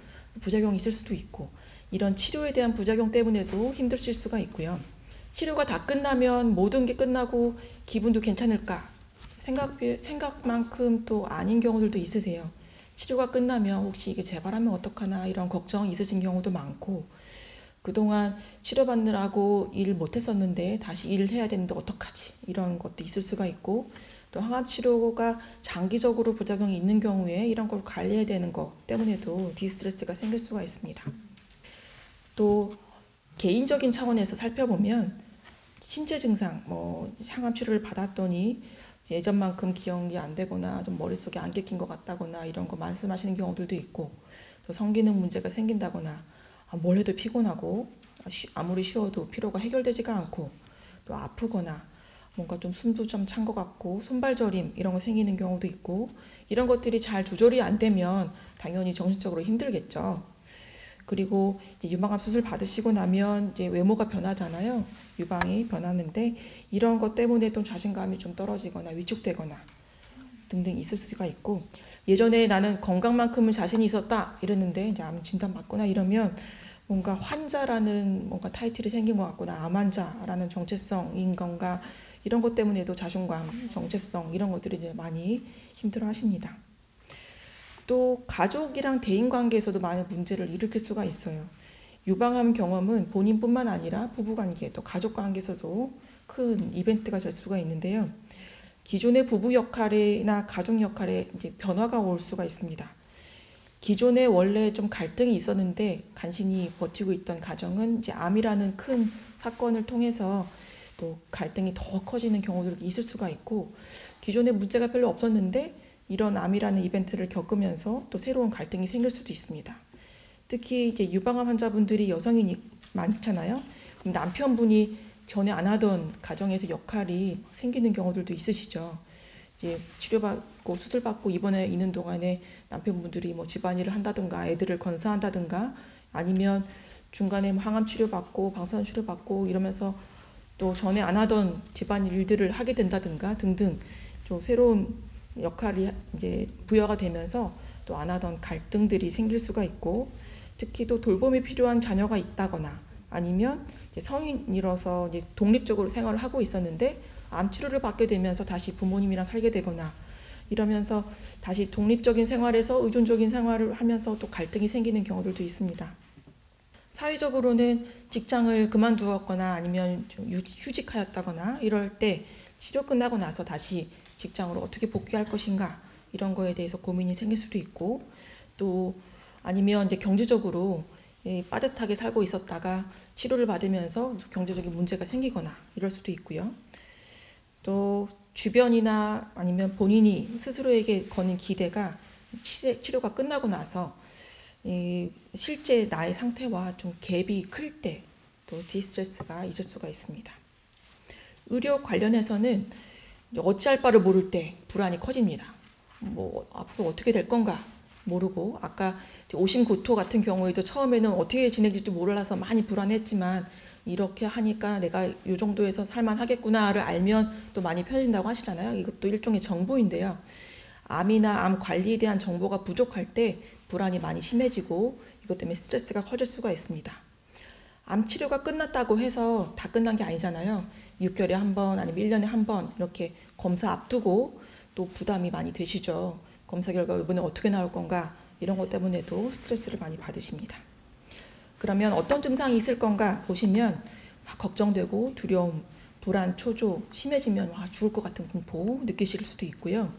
부작용이 있을 수도 있고 이런 치료에 대한 부작용 때문에도 힘드실 수가 있고요. 치료가 다 끝나면 모든 게 끝나고 기분도 괜찮을까? 생각만큼 또 아닌 경우들도 있으세요. 치료가 끝나면 혹시 이게 재발하면 어떡하나 이런 걱정이 있으신 경우도 많고 그동안 치료받느라고 일을 못했었는데 다시 일을 해야 되는데 어떡하지? 이런 것도 있을 수가 있고 또 항암 치료가 장기적으로 부작용이 있는 경우에 이런 걸 관리해야 되는 것 때문에도 디스트레스가 생길 수가 있습니다. 또 개인적인 차원에서 살펴보면 신체 증상, 항암 치료를 받았더니 예전만큼 기억이 안 되거나 좀 머릿속에 안 깨낀 것 같다거나 이런 거 말씀하시는 경우들도 있고 또 성기능 문제가 생긴다거나 뭘 해도 피곤하고 아무리 쉬어도 피로가 해결되지가 않고 또 아프거나 뭔가 좀 숨도 좀 찬 것 같고 손발저림 이런 거 생기는 경우도 있고 이런 것들이 잘 조절이 안 되면 당연히 정신적으로 힘들겠죠. 그리고 유방암 수술 받으시고 나면 이제 외모가 변하잖아요. 유방이 변하는데 이런 것 때문에 또 자신감이 좀 떨어지거나 위축되거나 등등 있을 수가 있고 예전에 나는 건강만큼은 자신이 있었다 이랬는데 이제 암 진단 받거나 이러면 뭔가 환자라는 뭔가 타이틀이 생긴 것 같거나 암 환자라는 정체성인 건가 이런 것 때문에도 자존감, 정체성 이런 것들이 이제 많이 힘들어 하십니다. 또 가족이랑 대인관계에서도 많은 문제를 일으킬 수가 있어요. 유방암 경험은 본인뿐만 아니라 부부관계 또 가족관계에서도 큰 이벤트가 될 수가 있는데요. 기존의 부부 역할이나 가족 역할에 이제 변화가 올 수가 있습니다. 기존에 원래 좀 갈등이 있었는데 간신히 버티고 있던 가정은 이제 암이라는 큰 사건을 통해서 또 갈등이 더 커지는 경우들이 있을 수가 있고, 기존에 문제가 별로 없었는데 이런 암이라는 이벤트를 겪으면서 또 새로운 갈등이 생길 수도 있습니다. 특히 이제 유방암 환자분들이 여성이 많잖아요. 그럼 남편분이 전에 안 하던 가정에서 역할이 생기는 경우들도 있으시죠. 이제 치료받고 수술받고 입원해 있는 동안에 남편분들이 뭐 집안일을 한다든가 애들을 건사한다든가 아니면 중간에 항암 치료받고 방사선 치료받고 이러면서 또 전에 안 하던 집안일들을 하게 된다든가 등등 좀 새로운 역할이 이제 부여가 되면서 또 안 하던 갈등들이 생길 수가 있고, 특히 또 돌봄이 필요한 자녀가 있다거나 아니면 이제 성인이라서 이제 독립적으로 생활을 하고 있었는데 암 치료를 받게 되면서 다시 부모님이랑 살게 되거나 이러면서 다시 독립적인 생활에서 의존적인 생활을 하면서 또 갈등이 생기는 경우들도 있습니다. 사회적으로는 직장을 그만두었거나 아니면 좀 휴직하였다거나 이럴 때 치료 끝나고 나서 다시 직장으로 어떻게 복귀할 것인가 이런 거에 대해서 고민이 생길 수도 있고, 또 아니면 이제 경제적으로 빠듯하게 살고 있었다가 치료를 받으면서 경제적인 문제가 생기거나 이럴 수도 있고요. 또 주변이나 아니면 본인이 스스로에게 거는 기대가 치료가 끝나고 나서 실제 나의 상태와 좀 갭이 클 때 또 디스트레스가 있을 수가 있습니다. 의료 관련해서는 어찌할 바를 모를 때 불안이 커집니다. 뭐 앞으로 어떻게 될 건가 모르고, 아까 오심구토 같은 경우에도 처음에는 어떻게 지내질지 몰라서 많이 불안했지만 이렇게 하니까 내가 이 정도에서 살만하겠구나를 알면 또 많이 편해진다고 하시잖아요. 이것도 일종의 정보인데요. 암이나 암 관리에 대한 정보가 부족할 때 불안이 많이 심해지고 이것 때문에 스트레스가 커질 수가 있습니다. 암 치료가 끝났다고 해서 다 끝난 게 아니잖아요. 6개월에 한 번 아니면 1년에 한 번 이렇게 검사 앞두고 또 부담이 많이 되시죠. 검사 결과 이번에 어떻게 나올 건가 이런 것 때문에도 스트레스를 많이 받으십니다. 그러면 어떤 증상이 있을 건가 보시면 걱정되고 두려움, 불안, 초조, 심해지면 죽을 것 같은 공포 느끼실 수도 있고요.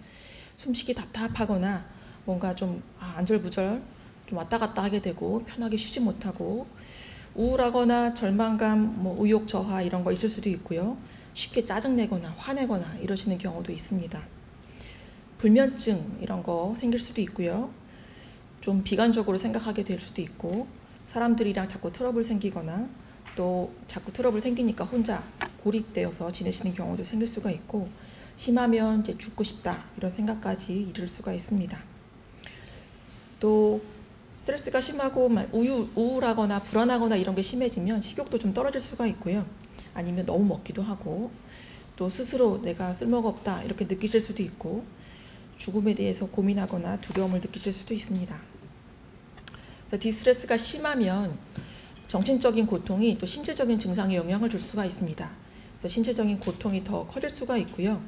숨쉬기 답답하거나 뭔가 좀 안절부절 좀 왔다 갔다 하게 되고 편하게 쉬지 못하고 우울하거나 절망감, 뭐 의욕 저하 이런 거 있을 수도 있고요. 쉽게 짜증내거나 화내거나 이러시는 경우도 있습니다. 불면증 이런 거 생길 수도 있고요. 좀 비관적으로 생각하게 될 수도 있고, 사람들이랑 자꾸 트러블 생기거나 또 자꾸 트러블 생기니까 혼자 고립되어서 지내시는 경우도 생길 수가 있고, 심하면 이제 죽고 싶다 이런 생각까지 이를 수가 있습니다. 또 스트레스가 심하고 우울하거나 불안하거나 이런 게 심해지면 식욕도 좀 떨어질 수가 있고요. 아니면 너무 먹기도 하고, 또 스스로 내가 쓸모가 없다 이렇게 느끼실 수도 있고, 죽음에 대해서 고민하거나 두려움을 느끼실 수도 있습니다. 그래서 디스트레스가 심하면 정신적인 고통이 또 신체적인 증상에 영향을 줄 수가 있습니다. 그래서 신체적인 고통이 더 커질 수가 있고요.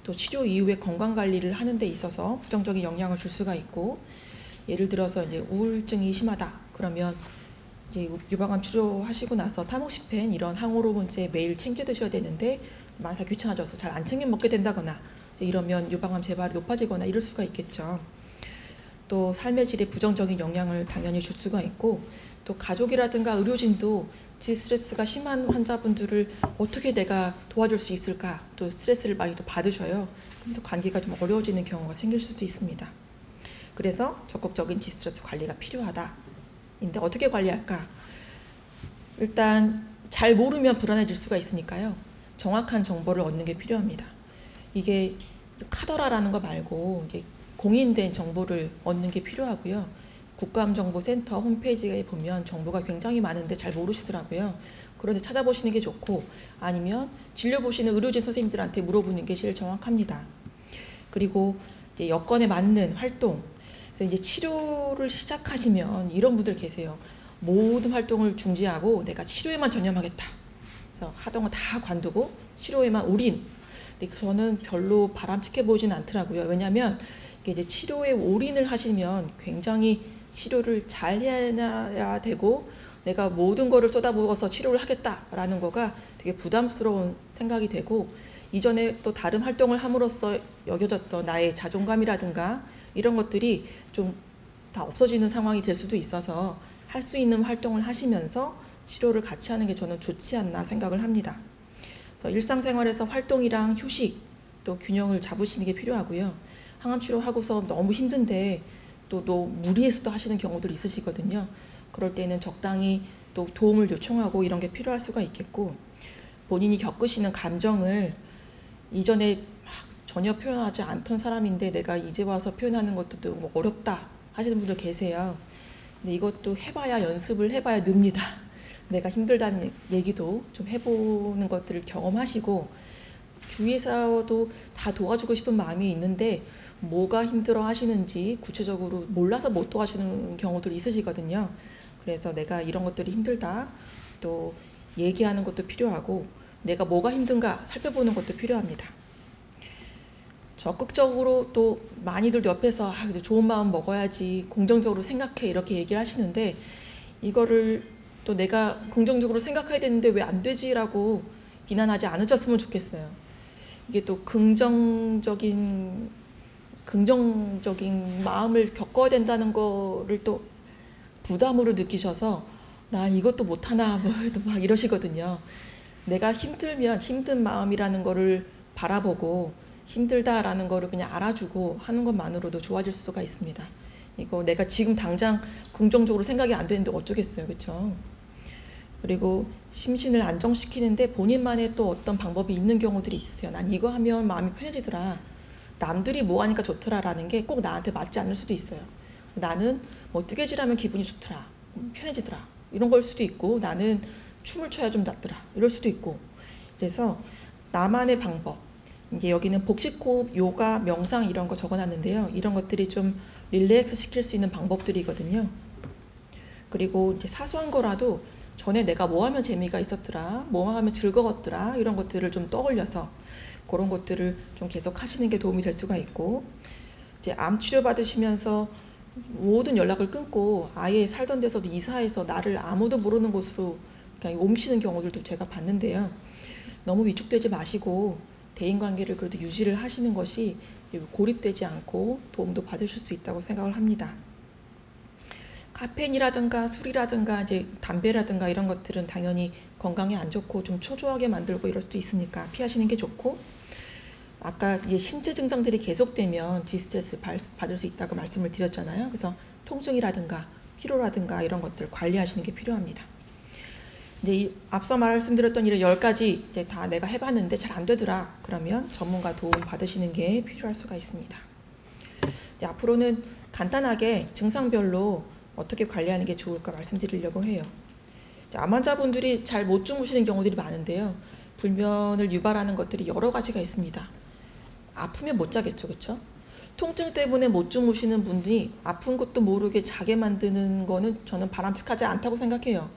또 치료 이후에 건강 관리를 하는 데 있어서 부정적인 영향을 줄 수가 있고, 예를 들어서 이제 우울증이 심하다 그러면 이제 유방암 치료하시고 나서 타모시펜 이런 항호르몬제 매일 챙겨 드셔야 되는데 만사 귀찮아져서 잘 안 챙겨 먹게 된다거나 이러면 유방암 재발이 높아지거나 이럴 수가 있겠죠. 또 삶의 질에 부정적인 영향을 당연히 줄 수가 있고, 또 가족이라든가 의료진도 디스트레스가 심한 환자분들을 어떻게 내가 도와줄 수 있을까 또 스트레스를 많이 또 받으셔요. 그래서 관계가 좀 어려워지는 경우가 생길 수도 있습니다. 그래서 적극적인 디스트레스 관리가 필요하다. 근데 어떻게 관리할까? 일단 잘 모르면 불안해질 수가 있으니까요. 정확한 정보를 얻는 게 필요합니다. 이게 카더라라는 거 말고 이제 공인된 정보를 얻는 게 필요하고요. 국가암정보센터 홈페이지에 보면 정보가 굉장히 많은데 잘 모르시더라고요. 그런데 찾아보시는 게 좋고, 아니면 진료 보시는 의료진 선생님들한테 물어보는 게 제일 정확합니다. 그리고 이제 여건에 맞는 활동, 그래서 이제 치료를 시작하시면 이런 분들 계세요. 모든 활동을 중지하고 내가 치료에만 전념하겠다. 그래서 하던 거 다 관두고 치료에만 올인. 근데 저는 별로 바람직해 보이진 않더라고요. 왜냐하면 이제 치료에 올인을 하시면 굉장히 치료를 잘 해야 되고 내가 모든 거를 쏟아부어서 치료를 하겠다라는 거가 되게 부담스러운 생각이 되고, 이전에 또 다른 활동을 함으로써 여겨졌던 나의 자존감이라든가 이런 것들이 좀 다 없어지는 상황이 될 수도 있어서 할 수 있는 활동을 하시면서 치료를 같이 하는 게 저는 좋지 않나 생각을 합니다. 그래서 일상생활에서 활동이랑 휴식 또 균형을 잡으시는 게 필요하고요. 항암 치료하고서 너무 힘든데 또 무리해서도 하시는 경우들이 있으시거든요. 그럴 때는 적당히 또 도움을 요청하고 이런 게 필요할 수가 있겠고, 본인이 겪으시는 감정을 이전에 막 전혀 표현하지 않던 사람인데 내가 이제 와서 표현하는 것도 너무 어렵다 하시는 분들 계세요. 근데 이것도 해봐야, 연습을 해봐야 늡니다. 내가 힘들다는 얘기도 좀 해보는 것들을 경험하시고, 주위에서도 다 도와주고 싶은 마음이 있는데 뭐가 힘들어 하시는지 구체적으로 몰라서 못 도와주는 경우들이 있으시거든요. 그래서 내가 이런 것들이 힘들다 또 얘기하는 것도 필요하고, 내가 뭐가 힘든가 살펴보는 것도 필요합니다. 적극적으로 또 많이들 옆에서 좋은 마음 먹어야지, 긍정적으로 생각해, 이렇게 얘기를 하시는데, 이거를 또 내가 긍정적으로 생각해야 되는데 왜 안 되지라고 비난하지 않으셨으면 좋겠어요. 이게 또 긍정적인 마음을 겪어야 된다는 거를 또 부담으로 느끼셔서 나 이것도 못하나 막 이러시거든요. 내가 힘들면 힘든 마음이라는 거를 바라보고 힘들다라는 거를 그냥 알아주고 하는 것만으로도 좋아질 수가 있습니다. 이거 내가 지금 당장 긍정적으로 생각이 안 되는데 어쩌겠어요, 그렇죠? 그리고 심신을 안정시키는데 본인만의 또 어떤 방법이 있는 경우들이 있으세요. 난 이거 하면 마음이 편해지더라, 남들이 뭐 하니까 좋더라라는 게 꼭 나한테 맞지 않을 수도 있어요. 나는 뭐 뜨개질하면 기분이 좋더라, 편해지더라, 이런 걸 수도 있고, 나는 춤을 춰야 좀 낫더라, 이럴 수도 있고. 그래서 나만의 방법, 이제 여기는 복식호흡, 요가, 명상 이런 거 적어놨는데요. 이런 것들이 좀 릴렉스 시킬 수 있는 방법들이거든요. 그리고 이제 사소한 거라도 전에 내가 뭐 하면 재미가 있었더라, 뭐 하면 즐거웠더라, 이런 것들을 좀 떠올려서 그런 것들을 좀 계속 하시는 게 도움이 될 수가 있고, 이제 암 치료 받으시면서 모든 연락을 끊고 아예 살던 데서도 이사해서 나를 아무도 모르는 곳으로 그냥 옮기시는 경우들도 제가 봤는데요. 너무 위축되지 마시고 대인관계를 그래도 유지를 하시는 것이 고립되지 않고 도움도 받으실 수 있다고 생각을 합니다. 카페인이라든가 술이라든가 이제 담배라든가 이런 것들은 당연히 건강에 안 좋고 좀 초조하게 만들고 이럴 수도 있으니까 피하시는 게 좋고, 아까 신체 증상들이 계속되면 디스트레스 받을 수 있다고 말씀을 드렸잖아요. 그래서 통증이라든가 피로라든가 이런 것들 관리하시는 게 필요합니다. 이제 앞서 말씀드렸던 이런 10가지 이제 다 내가 해봤는데 잘 안 되더라, 그러면 전문가 도움 받으시는 게 필요할 수가 있습니다. 이제 앞으로는 간단하게 증상별로 어떻게 관리하는 게 좋을까 말씀드리려고 해요. 암 환자분들이 잘 못 주무시는 경우들이 많은데요. 불면을 유발하는 것들이 여러 가지가 있습니다. 아프면 못 자겠죠, 그렇죠? 통증 때문에 못 주무시는 분들이 아픈 것도 모르게 자게 만드는 거는 저는 바람직하지 않다고 생각해요.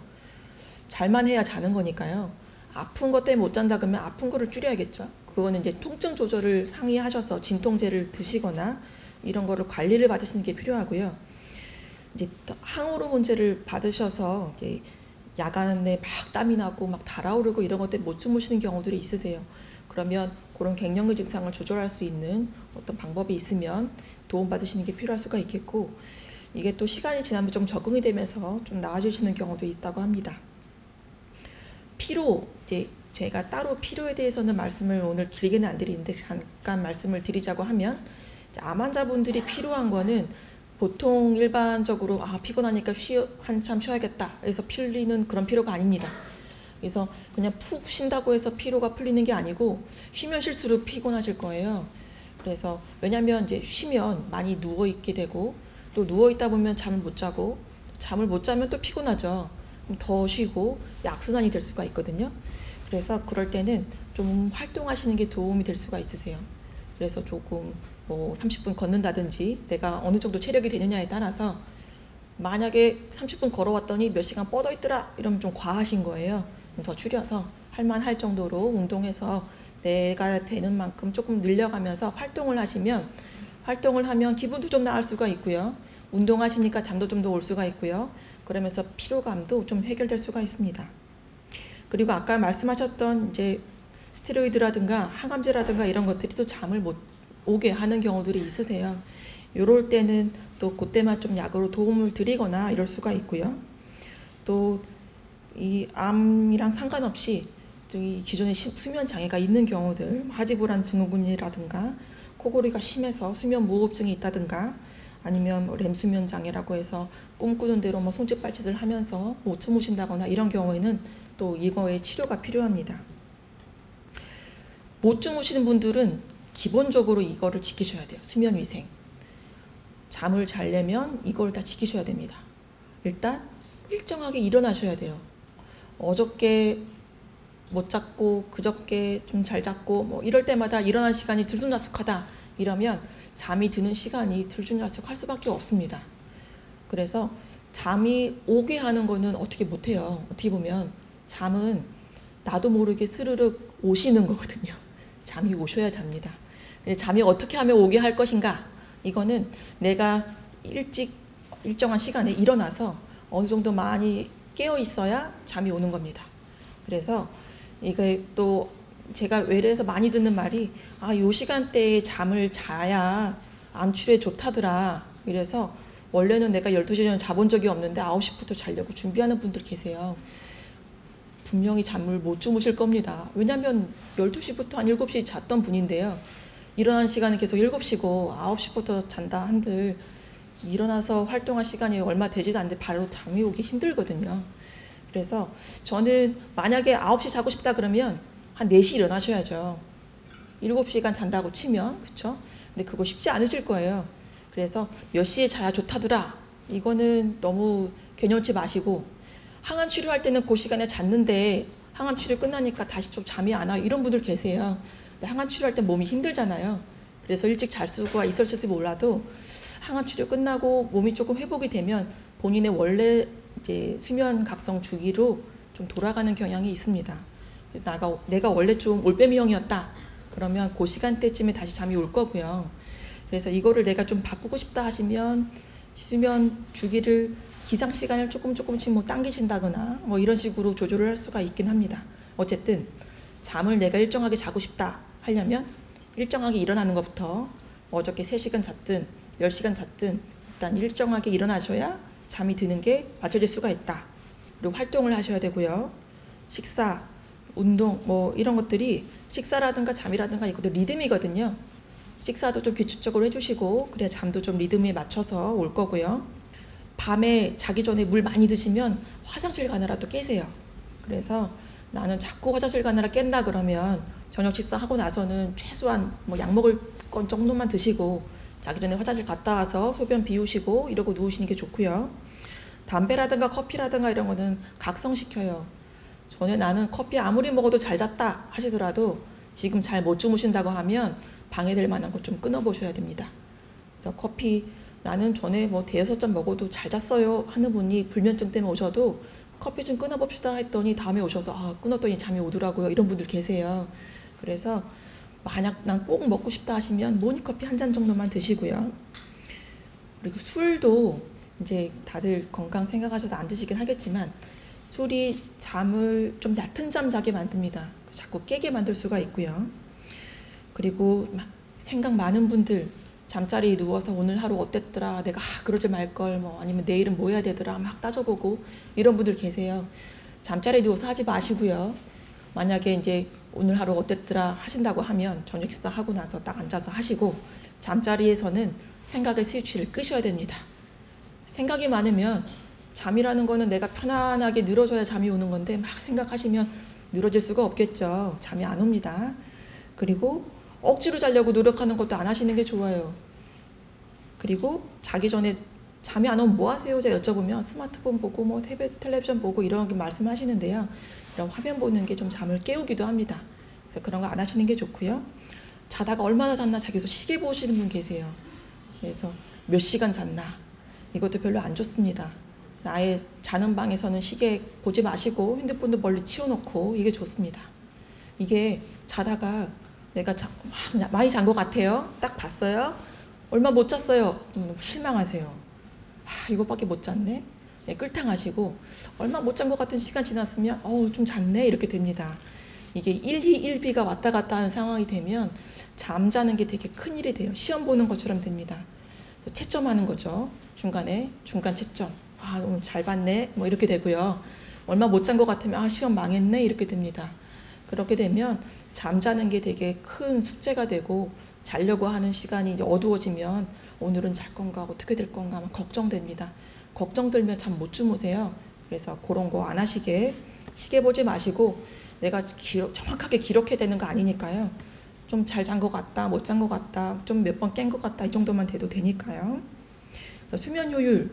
잘만 해야 자는 거니까요. 아픈 것 때문에 못 잔다 그러면 아픈 거를 줄여야겠죠. 그거는 이제 통증 조절을 상의하셔서 진통제를 드시거나 이런 거를 관리를 받으시는 게 필요하고요. 이제 항우로 문제를 받으셔서 이제 야간에 막 땀이 나고 막 달아오르고 이런 것 때문에 못 주무시는 경우들이 있으세요. 그러면 그런 갱년기 증상을 조절할 수 있는 어떤 방법이 있으면 도움 받으시는 게 필요할 수가 있겠고, 이게 또 시간이 지나면 좀 적응이 되면서 좀 나아지시는 경우도 있다고 합니다. 피로, 이제 제가 따로 피로에 대해서는 말씀을 오늘 길게는 안 드리는데 잠깐 말씀을 드리자고 하면, 암 환자분들이 피로한 거는 보통 일반적으로 피곤하니까 한참 쉬어야겠다 그래서 풀리는 그런 피로가 아닙니다. 그래서 그냥 푹 쉰다고 해서 피로가 풀리는 게 아니고 쉬면 쉴수록 피곤하실 거예요. 그래서 왜냐하면 이제 쉬면 많이 누워 있게 되고, 또 누워 있다 보면 잠을 못 자고, 잠을 못 자면 또 피곤하죠. 그럼 더 쉬고 악순환이 될 수가 있거든요. 그래서 그럴 때는 좀 활동하시는 게 도움이 될 수가 있으세요. 그래서 조금 뭐 30분 걷는다든지 내가 어느 정도 체력이 되느냐에 따라서, 만약에 30분 걸어왔더니 몇 시간 뻗어 있더라 이러면 좀 과하신 거예요. 더 줄여서 할만할 정도로 운동해서 내가 되는 만큼 조금 늘려가면서 활동을 하면 기분도 좀 나을 수가 있고요. 운동하시니까 잠도 좀 더 올 수가 있고요. 그러면서 피로감도 좀 해결될 수가 있습니다. 그리고 아까 말씀하셨던 이제 스테로이드라든가 항암제라든가 이런 것들이 또 잠을 못 오게 하는 경우들이 있으세요. 이럴 때는 또 그때만 좀 약으로 도움을 드리거나 이럴 수가 있고요. 또 이 암이랑 상관없이 이 기존에 수면 장애가 있는 경우들, 하지불안 증후군이라든가 코골이가 심해서 수면 무호흡증이 있다든가 아니면 뭐 렘수면 장애라고 해서 꿈꾸는 대로 뭐 손짓발짓을 하면서 못 주무신다거나 이런 경우에는 또 이거의 치료가 필요합니다. 못 주무시는 분들은 기본적으로 이거를 지키셔야 돼요. 수면 위생. 잠을 자려면 이걸 다 지키셔야 됩니다. 일단 일정하게 일어나셔야 돼요. 어저께 못 잤고 그저께 좀 잘 잤고 뭐 이럴 때마다 일어난 시간이 들쑥날쑥하다 이러면 잠이 드는 시간이 들쑥날쑥할 수밖에 없습니다. 그래서 잠이 오게 하는 거는 어떻게 못해요. 어떻게 보면 잠은 나도 모르게 스르륵 오시는 거거든요. 잠이 오셔야 잡니다. 근데 잠이 어떻게 하면 오게 할 것인가? 이거는 내가 일찍 일정한 시간에 일어나서 어느 정도 많이 깨어 있어야 잠이 오는 겁니다. 그래서 이게 또 제가 외래에서 많이 듣는 말이 요 시간대에 잠을 자야 암 치료에 좋다더라. 이래서 원래는 내가 12시 전에 자본 적이 없는데 9시부터 자려고 준비하는 분들 계세요. 분명히 잠을 못 주무실 겁니다. 왜냐하면 12시부터 한 7시 잤던 분인데요. 일어난 시간은 계속 7시고 9시부터 잔다 한들 일어나서 활동할 시간이 얼마 되지도 않는데 바로 잠이 오기 힘들거든요. 그래서 저는 만약에 9시 자고 싶다 그러면 한 4시 일어나셔야죠. 7시간 잔다고 치면, 그쵸? 근데 그거 쉽지 않으실 거예요. 그래서 몇 시에 자야 좋다더라. 이거는 너무 개념치 마시고, 항암 치료할 때는 그 시간에 잤는데 항암 치료 끝나니까 다시 좀 잠이 안 와요. 이런 분들 계세요. 근데 항암 치료할 때 몸이 힘들잖아요. 그래서 일찍 잘 수가 있었을지 몰라도 항암 치료 끝나고 몸이 조금 회복이 되면 본인의 원래 이제 수면 각성 주기로 좀 돌아가는 경향이 있습니다. 그래서 내가 원래 좀 올빼미형이었다. 그러면 그 시간대쯤에 다시 잠이 올 거고요. 그래서 이거를 내가 좀 바꾸고 싶다 하시면 수면 주기를 기상 시간을 조금씩 뭐 당기신다거나 뭐 이런 식으로 조절을 할 수가 있긴 합니다. 어쨌든 잠을 내가 일정하게 자고 싶다 하려면 일정하게 일어나는 것부터 어저께 3시간 잤든 10시간 잤든 일단 일정하게 일어나셔야 잠이 드는 게 맞춰질 수가 있다. 그리고 활동을 하셔야 되고요. 식사, 운동 뭐 이런 것들이 식사라든가 잠이라든가 이것도 리듬이거든요. 식사도 좀 규칙적으로 해주시고 그래야 잠도 좀 리듬에 맞춰서 올 거고요. 밤에 자기 전에 물 많이 드시면 화장실 가느라 또 깨세요. 그래서 나는 자꾸 화장실 가느라 깬다 그러면 저녁 식사하고 나서는 최소한 뭐 약 먹을 건 정도만 드시고 자기 전에 화장실 갔다 와서 소변 비우시고 이러고 누우시는 게 좋고요. 담배라든가 커피라든가 이런 거는 각성시켜요. 전에 나는 커피 아무리 먹어도 잘 잤다 하시더라도 지금 잘 못 주무신다고 하면 방해될 만한 것 좀 끊어보셔야 됩니다. 그래서 커피 나는 전에 뭐 5-6잔 먹어도 잘 잤어요 하는 분이 불면증 때문에 오셔도 커피 좀 끊어봅시다 했더니 다음에 오셔서 끊었더니 잠이 오더라고요. 이런 분들 계세요. 그래서 만약 난 꼭 먹고 싶다 하시면 모닝커피 한 잔 정도만 드시고요. 그리고 술도 이제 다들 건강 생각하셔서 안 드시긴 하겠지만 술이 잠을 좀 얕은 잠 자게 만듭니다. 자꾸 깨게 만들 수가 있고요. 그리고 막 생각 많은 분들 잠자리에 누워서 오늘 하루 어땠더라 내가 그러지 말걸 뭐 아니면 내일은 뭐 해야 되더라 막 따져보고 이런 분들 계세요. 잠자리에 누워서 하지 마시고요. 만약에 이제 오늘 하루 어땠더라 하신다고 하면 저녁 식사하고 나서 딱 앉아서 하시고 잠자리에서는 생각의 스위치를 끄셔야 됩니다. 생각이 많으면 잠이라는 거는 내가 편안하게 늘어져야 잠이 오는 건데 막 생각하시면 늘어질 수가 없겠죠. 잠이 안 옵니다. 그리고 억지로 자려고 노력하는 것도 안 하시는 게 좋아요. 그리고 자기 전에 잠이 안 오면 뭐 하세요? 제가 여쭤보면 스마트폰 보고 뭐 텔레비전 보고 이런 게 말씀하시는데요. 이런 화면 보는 게 좀 잠을 깨우기도 합니다. 그래서 그런 거 안 하시는 게 좋고요. 자다가 얼마나 잤나 자기도 시계 보시는 분 계세요. 그래서 몇 시간 잤나 이것도 별로 안 좋습니다. 나의 자는 방에서는 시계 보지 마시고 핸드폰도 멀리 치워놓고 이게 좋습니다. 이게 자다가 내가 많이 잔 것 같아요. 딱 봤어요. 얼마 못 잤어요. 실망하세요. 이거밖에 못 잤네. 예, 끌탕하시고 얼마 못 잔 것 같은 시간 지났으면 좀 잤네 이렇게 됩니다. 이게 1희 1비가 왔다 갔다 하는 상황이 되면 잠자는 게 되게 큰일이 돼요. 시험 보는 것처럼 됩니다. 채점하는 거죠. 중간에 중간 채점. 오늘 잘 봤네 뭐 이렇게 되고요. 얼마 못 잔 것 같으면 시험 망했네 이렇게 됩니다. 그렇게 되면 잠자는 게 되게 큰 숙제가 되고 자려고 하는 시간이 이제 어두워지면 오늘은 잘 건가 어떻게 될 건가 막 걱정됩니다. 걱정들면 잠 못 주무세요. 그래서 그런 거 안 하시게 시계 보지 마시고 내가 정확하게 기록해야 되는 거 아니니까요. 좀 잘 잔 것 같다 못 잔 것 같다 좀 몇 번 깬 것 같다 이 정도만 돼도 되니까요. 수면 효율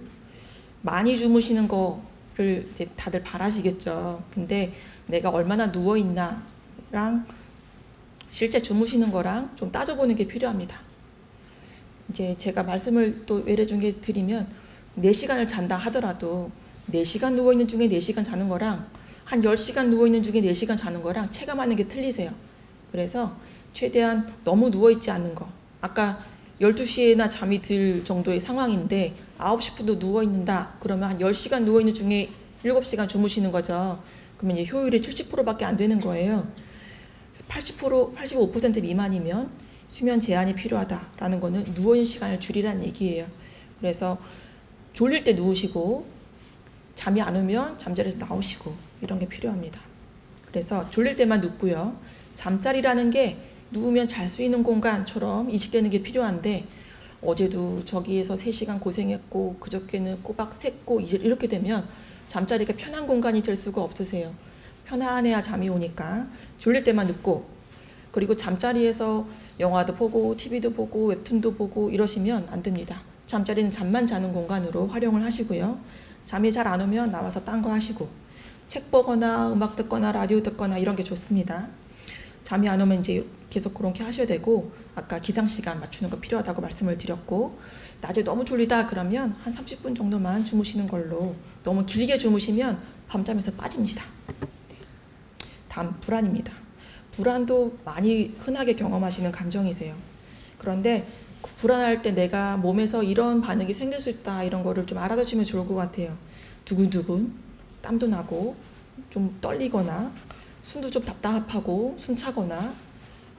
많이 주무시는 거를 이제 다들 바라시겠죠. 근데 내가 얼마나 누워 있나랑 실제 주무시는 거랑 좀 따져보는 게 필요합니다. 이제 제가 말씀을 또 예를 중에 드리면 4시간을 잔다 하더라도 4시간 누워있는 중에 4시간 자는 거랑 한 10시간 누워있는 중에 4시간 자는 거랑 체감하는 게 틀리세요. 그래서 최대한 너무 누워있지 않는 거. 아까 12시에나 잠이 들 정도의 상황인데 9시부터 누워있는다. 그러면 한 10시간 누워있는 중에 7시간 주무시는 거죠. 그러면 이제 효율이 70%밖에 안 되는 거예요. 80%, 85% 미만이면 수면 제한이 필요하다라는 거는 누워있는 시간을 줄이라는 얘기예요. 그래서 졸릴 때 누우시고 잠이 안 오면 잠자리에서 나오시고 이런 게 필요합니다. 그래서 졸릴 때만 눕고요. 잠자리라는 게 누우면 잘 수 있는 공간처럼 인식되는 게 필요한데 어제도 저기에서 3시간 고생했고 그저께는 꼬박 샜고 이렇게 되면 잠자리가 편한 공간이 될 수가 없으세요. 편안해야 잠이 오니까 졸릴 때만 눕고 그리고 잠자리에서 영화도 보고 TV도 보고 웹툰도 보고 이러시면 안 됩니다. 잠자리는 잠만 자는 공간으로 활용을 하시고요. 잠이 잘 안 오면 나와서 딴 거 하시고 책 보거나 음악 듣거나 라디오 듣거나 이런 게 좋습니다. 잠이 안 오면 이제 계속 그렇게 하셔야 되고 아까 기상시간 맞추는 거 필요하다고 말씀을 드렸고 낮에 너무 졸리다 그러면 한 30분 정도만 주무시는 걸로 너무 길게 주무시면 밤잠에서 빠집니다. 다음 불안입니다. 불안도 많이 흔하게 경험하시는 감정이세요. 그런데 불안할 때 내가 몸에서 이런 반응이 생길 수 있다 이런 거를 좀 알아두시면 좋을 것 같아요. 두근두근 땀도 나고 좀 떨리거나 숨도 좀 답답하고 숨차거나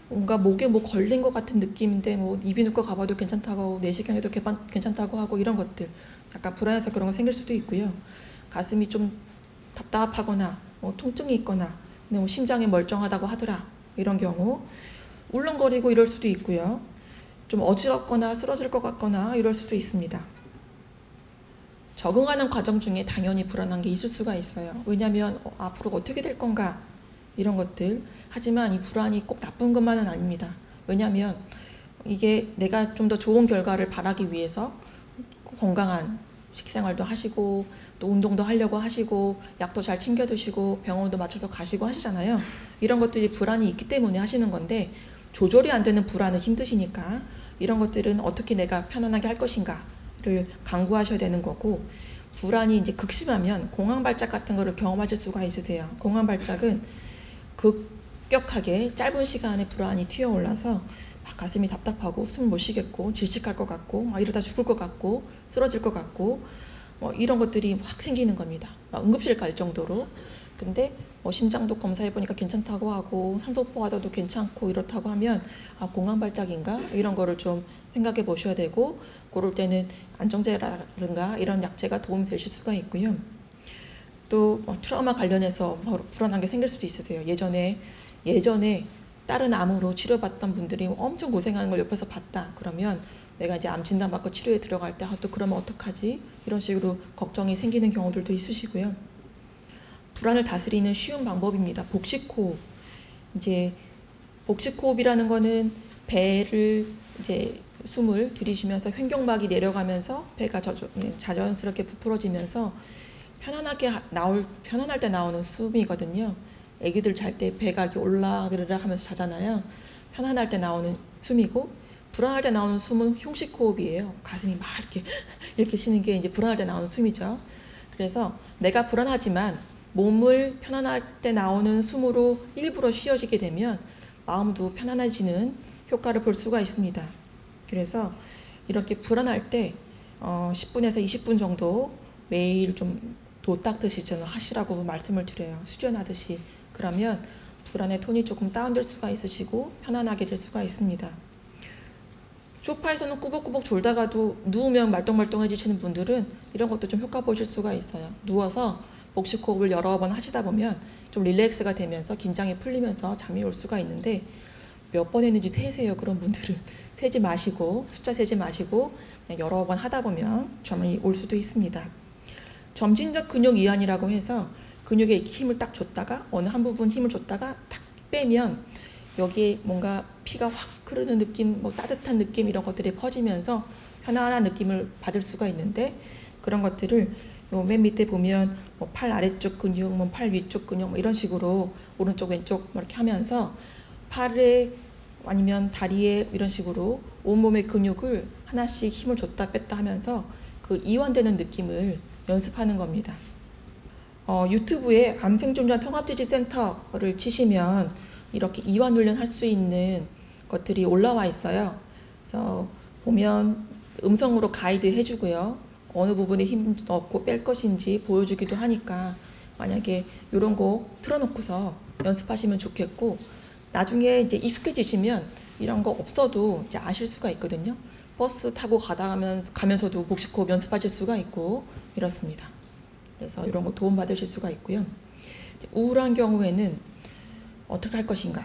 뭔가 목에 뭐 걸린 것 같은 느낌인데 뭐 이비인후과 가봐도 괜찮다고 하고 내시경에도 괜찮다고 하고 이런 것들 약간 불안해서 그런 거 생길 수도 있고요. 가슴이 좀 답답하거나 뭐 통증이 있거나 근데 뭐 심장이 멀쩡하다고 하더라 이런 경우 울렁거리고 이럴 수도 있고요. 좀 어지럽거나 쓰러질 것 같거나 이럴 수도 있습니다. 적응하는 과정 중에 당연히 불안한 게 있을 수가 있어요. 왜냐하면 앞으로 어떻게 될 건가 이런 것들. 하지만 이 불안이 꼭 나쁜 것만은 아닙니다. 왜냐하면 이게 내가 좀 더 좋은 결과를 바라기 위해서 건강한 식생활도 하시고 또 운동도 하려고 하시고 약도 잘 챙겨 드시고 병원도 맞춰서 가시고 하시잖아요. 이런 것들이 불안이 있기 때문에 하시는 건데 조절이 안 되는 불안은 힘드시니까 이런 것들은 어떻게 내가 편안하게 할 것인가를 강구하셔야 되는 거고 불안이 이제 극심하면 공황발작 같은 거를 경험하실 수가 있으세요. 공황발작은 급격하게 짧은 시간에 불안이 튀어올라서 막 가슴이 답답하고 숨 못 쉬겠고 질식할 것 같고 이러다 죽을 것 같고 쓰러질 것 같고 이런 것들이 확 생기는 겁니다. 응급실 갈 정도로. 근데 심장도 검사해보니까 괜찮다고 하고 산소포 하다도 괜찮고 이렇다고 하면 공황발작인가 이런 거를 좀 생각해 보셔야 되고 그럴 때는 안정제라든가 이런 약제가 도움이 되실 수가 있고요. 또 트라우마 관련해서 불안한 게 생길 수도 있으세요. 예전에 다른 암으로 치료받던 분들이 엄청 고생하는 걸 옆에서 봤다. 그러면 내가 이제 암 진단 받고 치료에 들어갈 때 또 그러면 어떡하지? 이런 식으로 걱정이 생기는 경우들도 있으시고요. 불안을 다스리는 쉬운 방법입니다. 복식호흡. 이제 복식호흡이라는 거는 배를 이제 숨을 들이쉬면서 횡격막이 내려가면서 배가 자연스럽게 부풀어지면서 편안할 때 나오는 숨이거든요. 애기들 잘 때 배가 이렇게 올라르르 하면서 자잖아요. 편안할 때 나오는 숨이고 불안할 때 나오는 숨은 흉식호흡이에요. 가슴이 막 이렇게 쉬는 게 이제 불안할 때 나오는 숨이죠. 그래서 내가 불안하지만 몸을 편안할 때 나오는 숨으로 일부러 쉬어지게 되면 마음도 편안해지는 효과를 볼 수가 있습니다. 그래서 이렇게 불안할 때 10분에서 20분 정도 매일 좀 도 닦듯이 저는 하시라고 말씀을 드려요. 수련하듯이. 그러면 불안의 톤이 조금 다운될 수가 있으시고 편안하게 될 수가 있습니다. 소파에서는 꾸벅꾸벅 졸다가도 누우면 말똥말똥해지시는 분들은 이런 것도 좀 효과 보실 수가 있어요. 누워서 복식 호흡을 여러 번 하시다 보면 좀 릴렉스가 되면서 긴장이 풀리면서 잠이 올 수가 있는데 몇 번 했는지 세세요. 그런 분들은 세지 마시고 숫자 세지 마시고 그냥 여러 번 하다 보면 잠이 올 수도 있습니다. 점진적 근육 이완이라고 해서 근육에 힘을 딱 줬다가 어느 한 부분 힘을 줬다가 탁 빼면 여기에 뭔가 피가 확 흐르는 느낌, 뭐 따뜻한 느낌 이런 것들이 퍼지면서 편안한 느낌을 받을 수가 있는데 그런 것들을 요 맨 밑에 보면 뭐 팔 아래쪽 근육, 뭐 팔 위쪽 근육 뭐 이런 식으로 오른쪽 왼쪽 뭐 이렇게 하면서 팔에 아니면 다리에 이런 식으로 온몸의 근육을 하나씩 힘을 줬다 뺐다 하면서 그 이완되는 느낌을 연습하는 겁니다. 유튜브에 암생존자 통합지지센터를 치시면 이렇게 이완 훈련 할 수 있는 것들이 올라와 있어요. 그래서 보면 음성으로 가이드 해주고요. 어느 부분에 힘 넣고 뺄 것인지 보여주기도 하니까 만약에 이런 거 틀어놓고서 연습하시면 좋겠고 나중에 이제 익숙해지시면 이런 거 없어도 이제 아실 수가 있거든요. 버스 타고 가면서도 복식호흡 연습하실 수가 있고 이렇습니다. 그래서 이런 거 도움 받으실 수가 있고요. 우울한 경우에는 어떻게 할 것인가?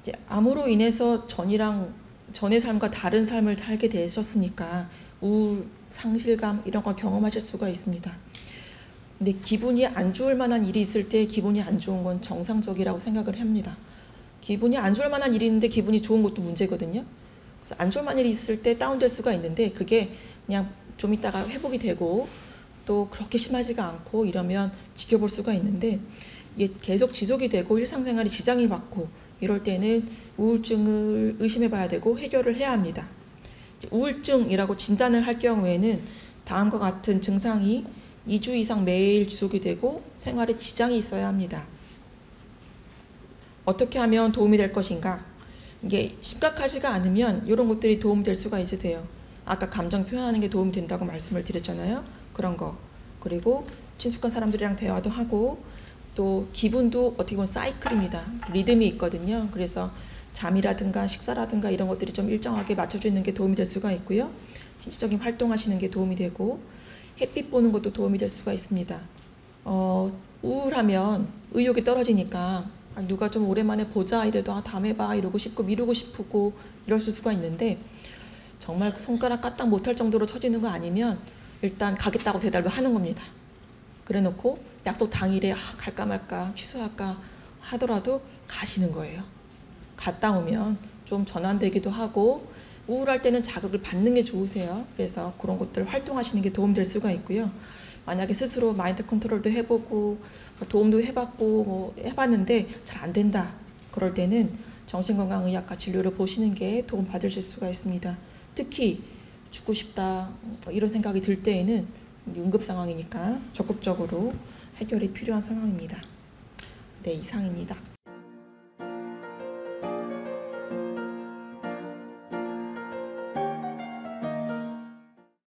이제 암으로 인해서 전의 삶과 다른 삶을 살게 되셨으니까 우울, 상실감 이런 거 경험하실 수가 있습니다. 근데 기분이 안 좋을 만한 일이 있을 때 기분이 안 좋은 건 정상적이라고 생각을 합니다. 기분이 안 좋을 만한 일이 있는데 기분이 좋은 것도 문제거든요. 그래서 안 좋을 만한 일이 있을 때 다운될 수가 있는데 그게 그냥 좀 있다가 회복이 되고 또 그렇게 심하지가 않고 이러면 지켜볼 수가 있는데 이게 계속 지속이 되고 일상생활에 지장이 받고 이럴 때는 우울증을 의심해 봐야 되고 해결을 해야 합니다. 우울증이라고 진단을 할 경우에는 다음과 같은 증상이 2주 이상 매일 지속이 되고 생활에 지장이 있어야 합니다. 어떻게 하면 도움이 될 것인가? 이게 심각하지가 않으면 이런 것들이 도움이 될 수가 있으세요. 아까 감정 표현하는 게 도움이 된다고 말씀을 드렸잖아요. 그런 거. 그리고 친숙한 사람들이랑 대화도 하고 또 기분도 어떻게 보면 사이클입니다. 리듬이 있거든요. 그래서 잠이라든가 식사라든가 이런 것들이 좀 일정하게 맞춰주는 게 도움이 될 수가 있고요. 신체적인 활동하시는 게 도움이 되고 햇빛 보는 것도 도움이 될 수가 있습니다. 우울하면 의욕이 떨어지니까 누가 좀 오랜만에 보자 이래도 다음에 봐 이러고 싶고 미루고 싶고 이럴 수가 있는데 정말 손가락 까딱 못할 정도로 처지는 거 아니면 일단 가겠다고 대답을 하는 겁니다. 그래 놓고 약속 당일에 갈까 말까 취소할까 하더라도 가시는 거예요. 갔다 오면 좀 전환되기도 하고 우울할 때는 자극을 받는 게 좋으세요. 그래서 그런 것들을 활동하시는 게 도움될 수가 있고요. 만약에 스스로 마인드 컨트롤도 해보고 도움도 해봤고 뭐 해봤는데 잘 안 된다. 그럴 때는 정신건강의학과 진료를 보시는 게 도움 받으실 수가 있습니다. 특히 죽고 싶다 이런 생각이 들 때에는 응급 상황이니까 적극적으로 해결이 필요한 상황입니다. 네, 이상입니다.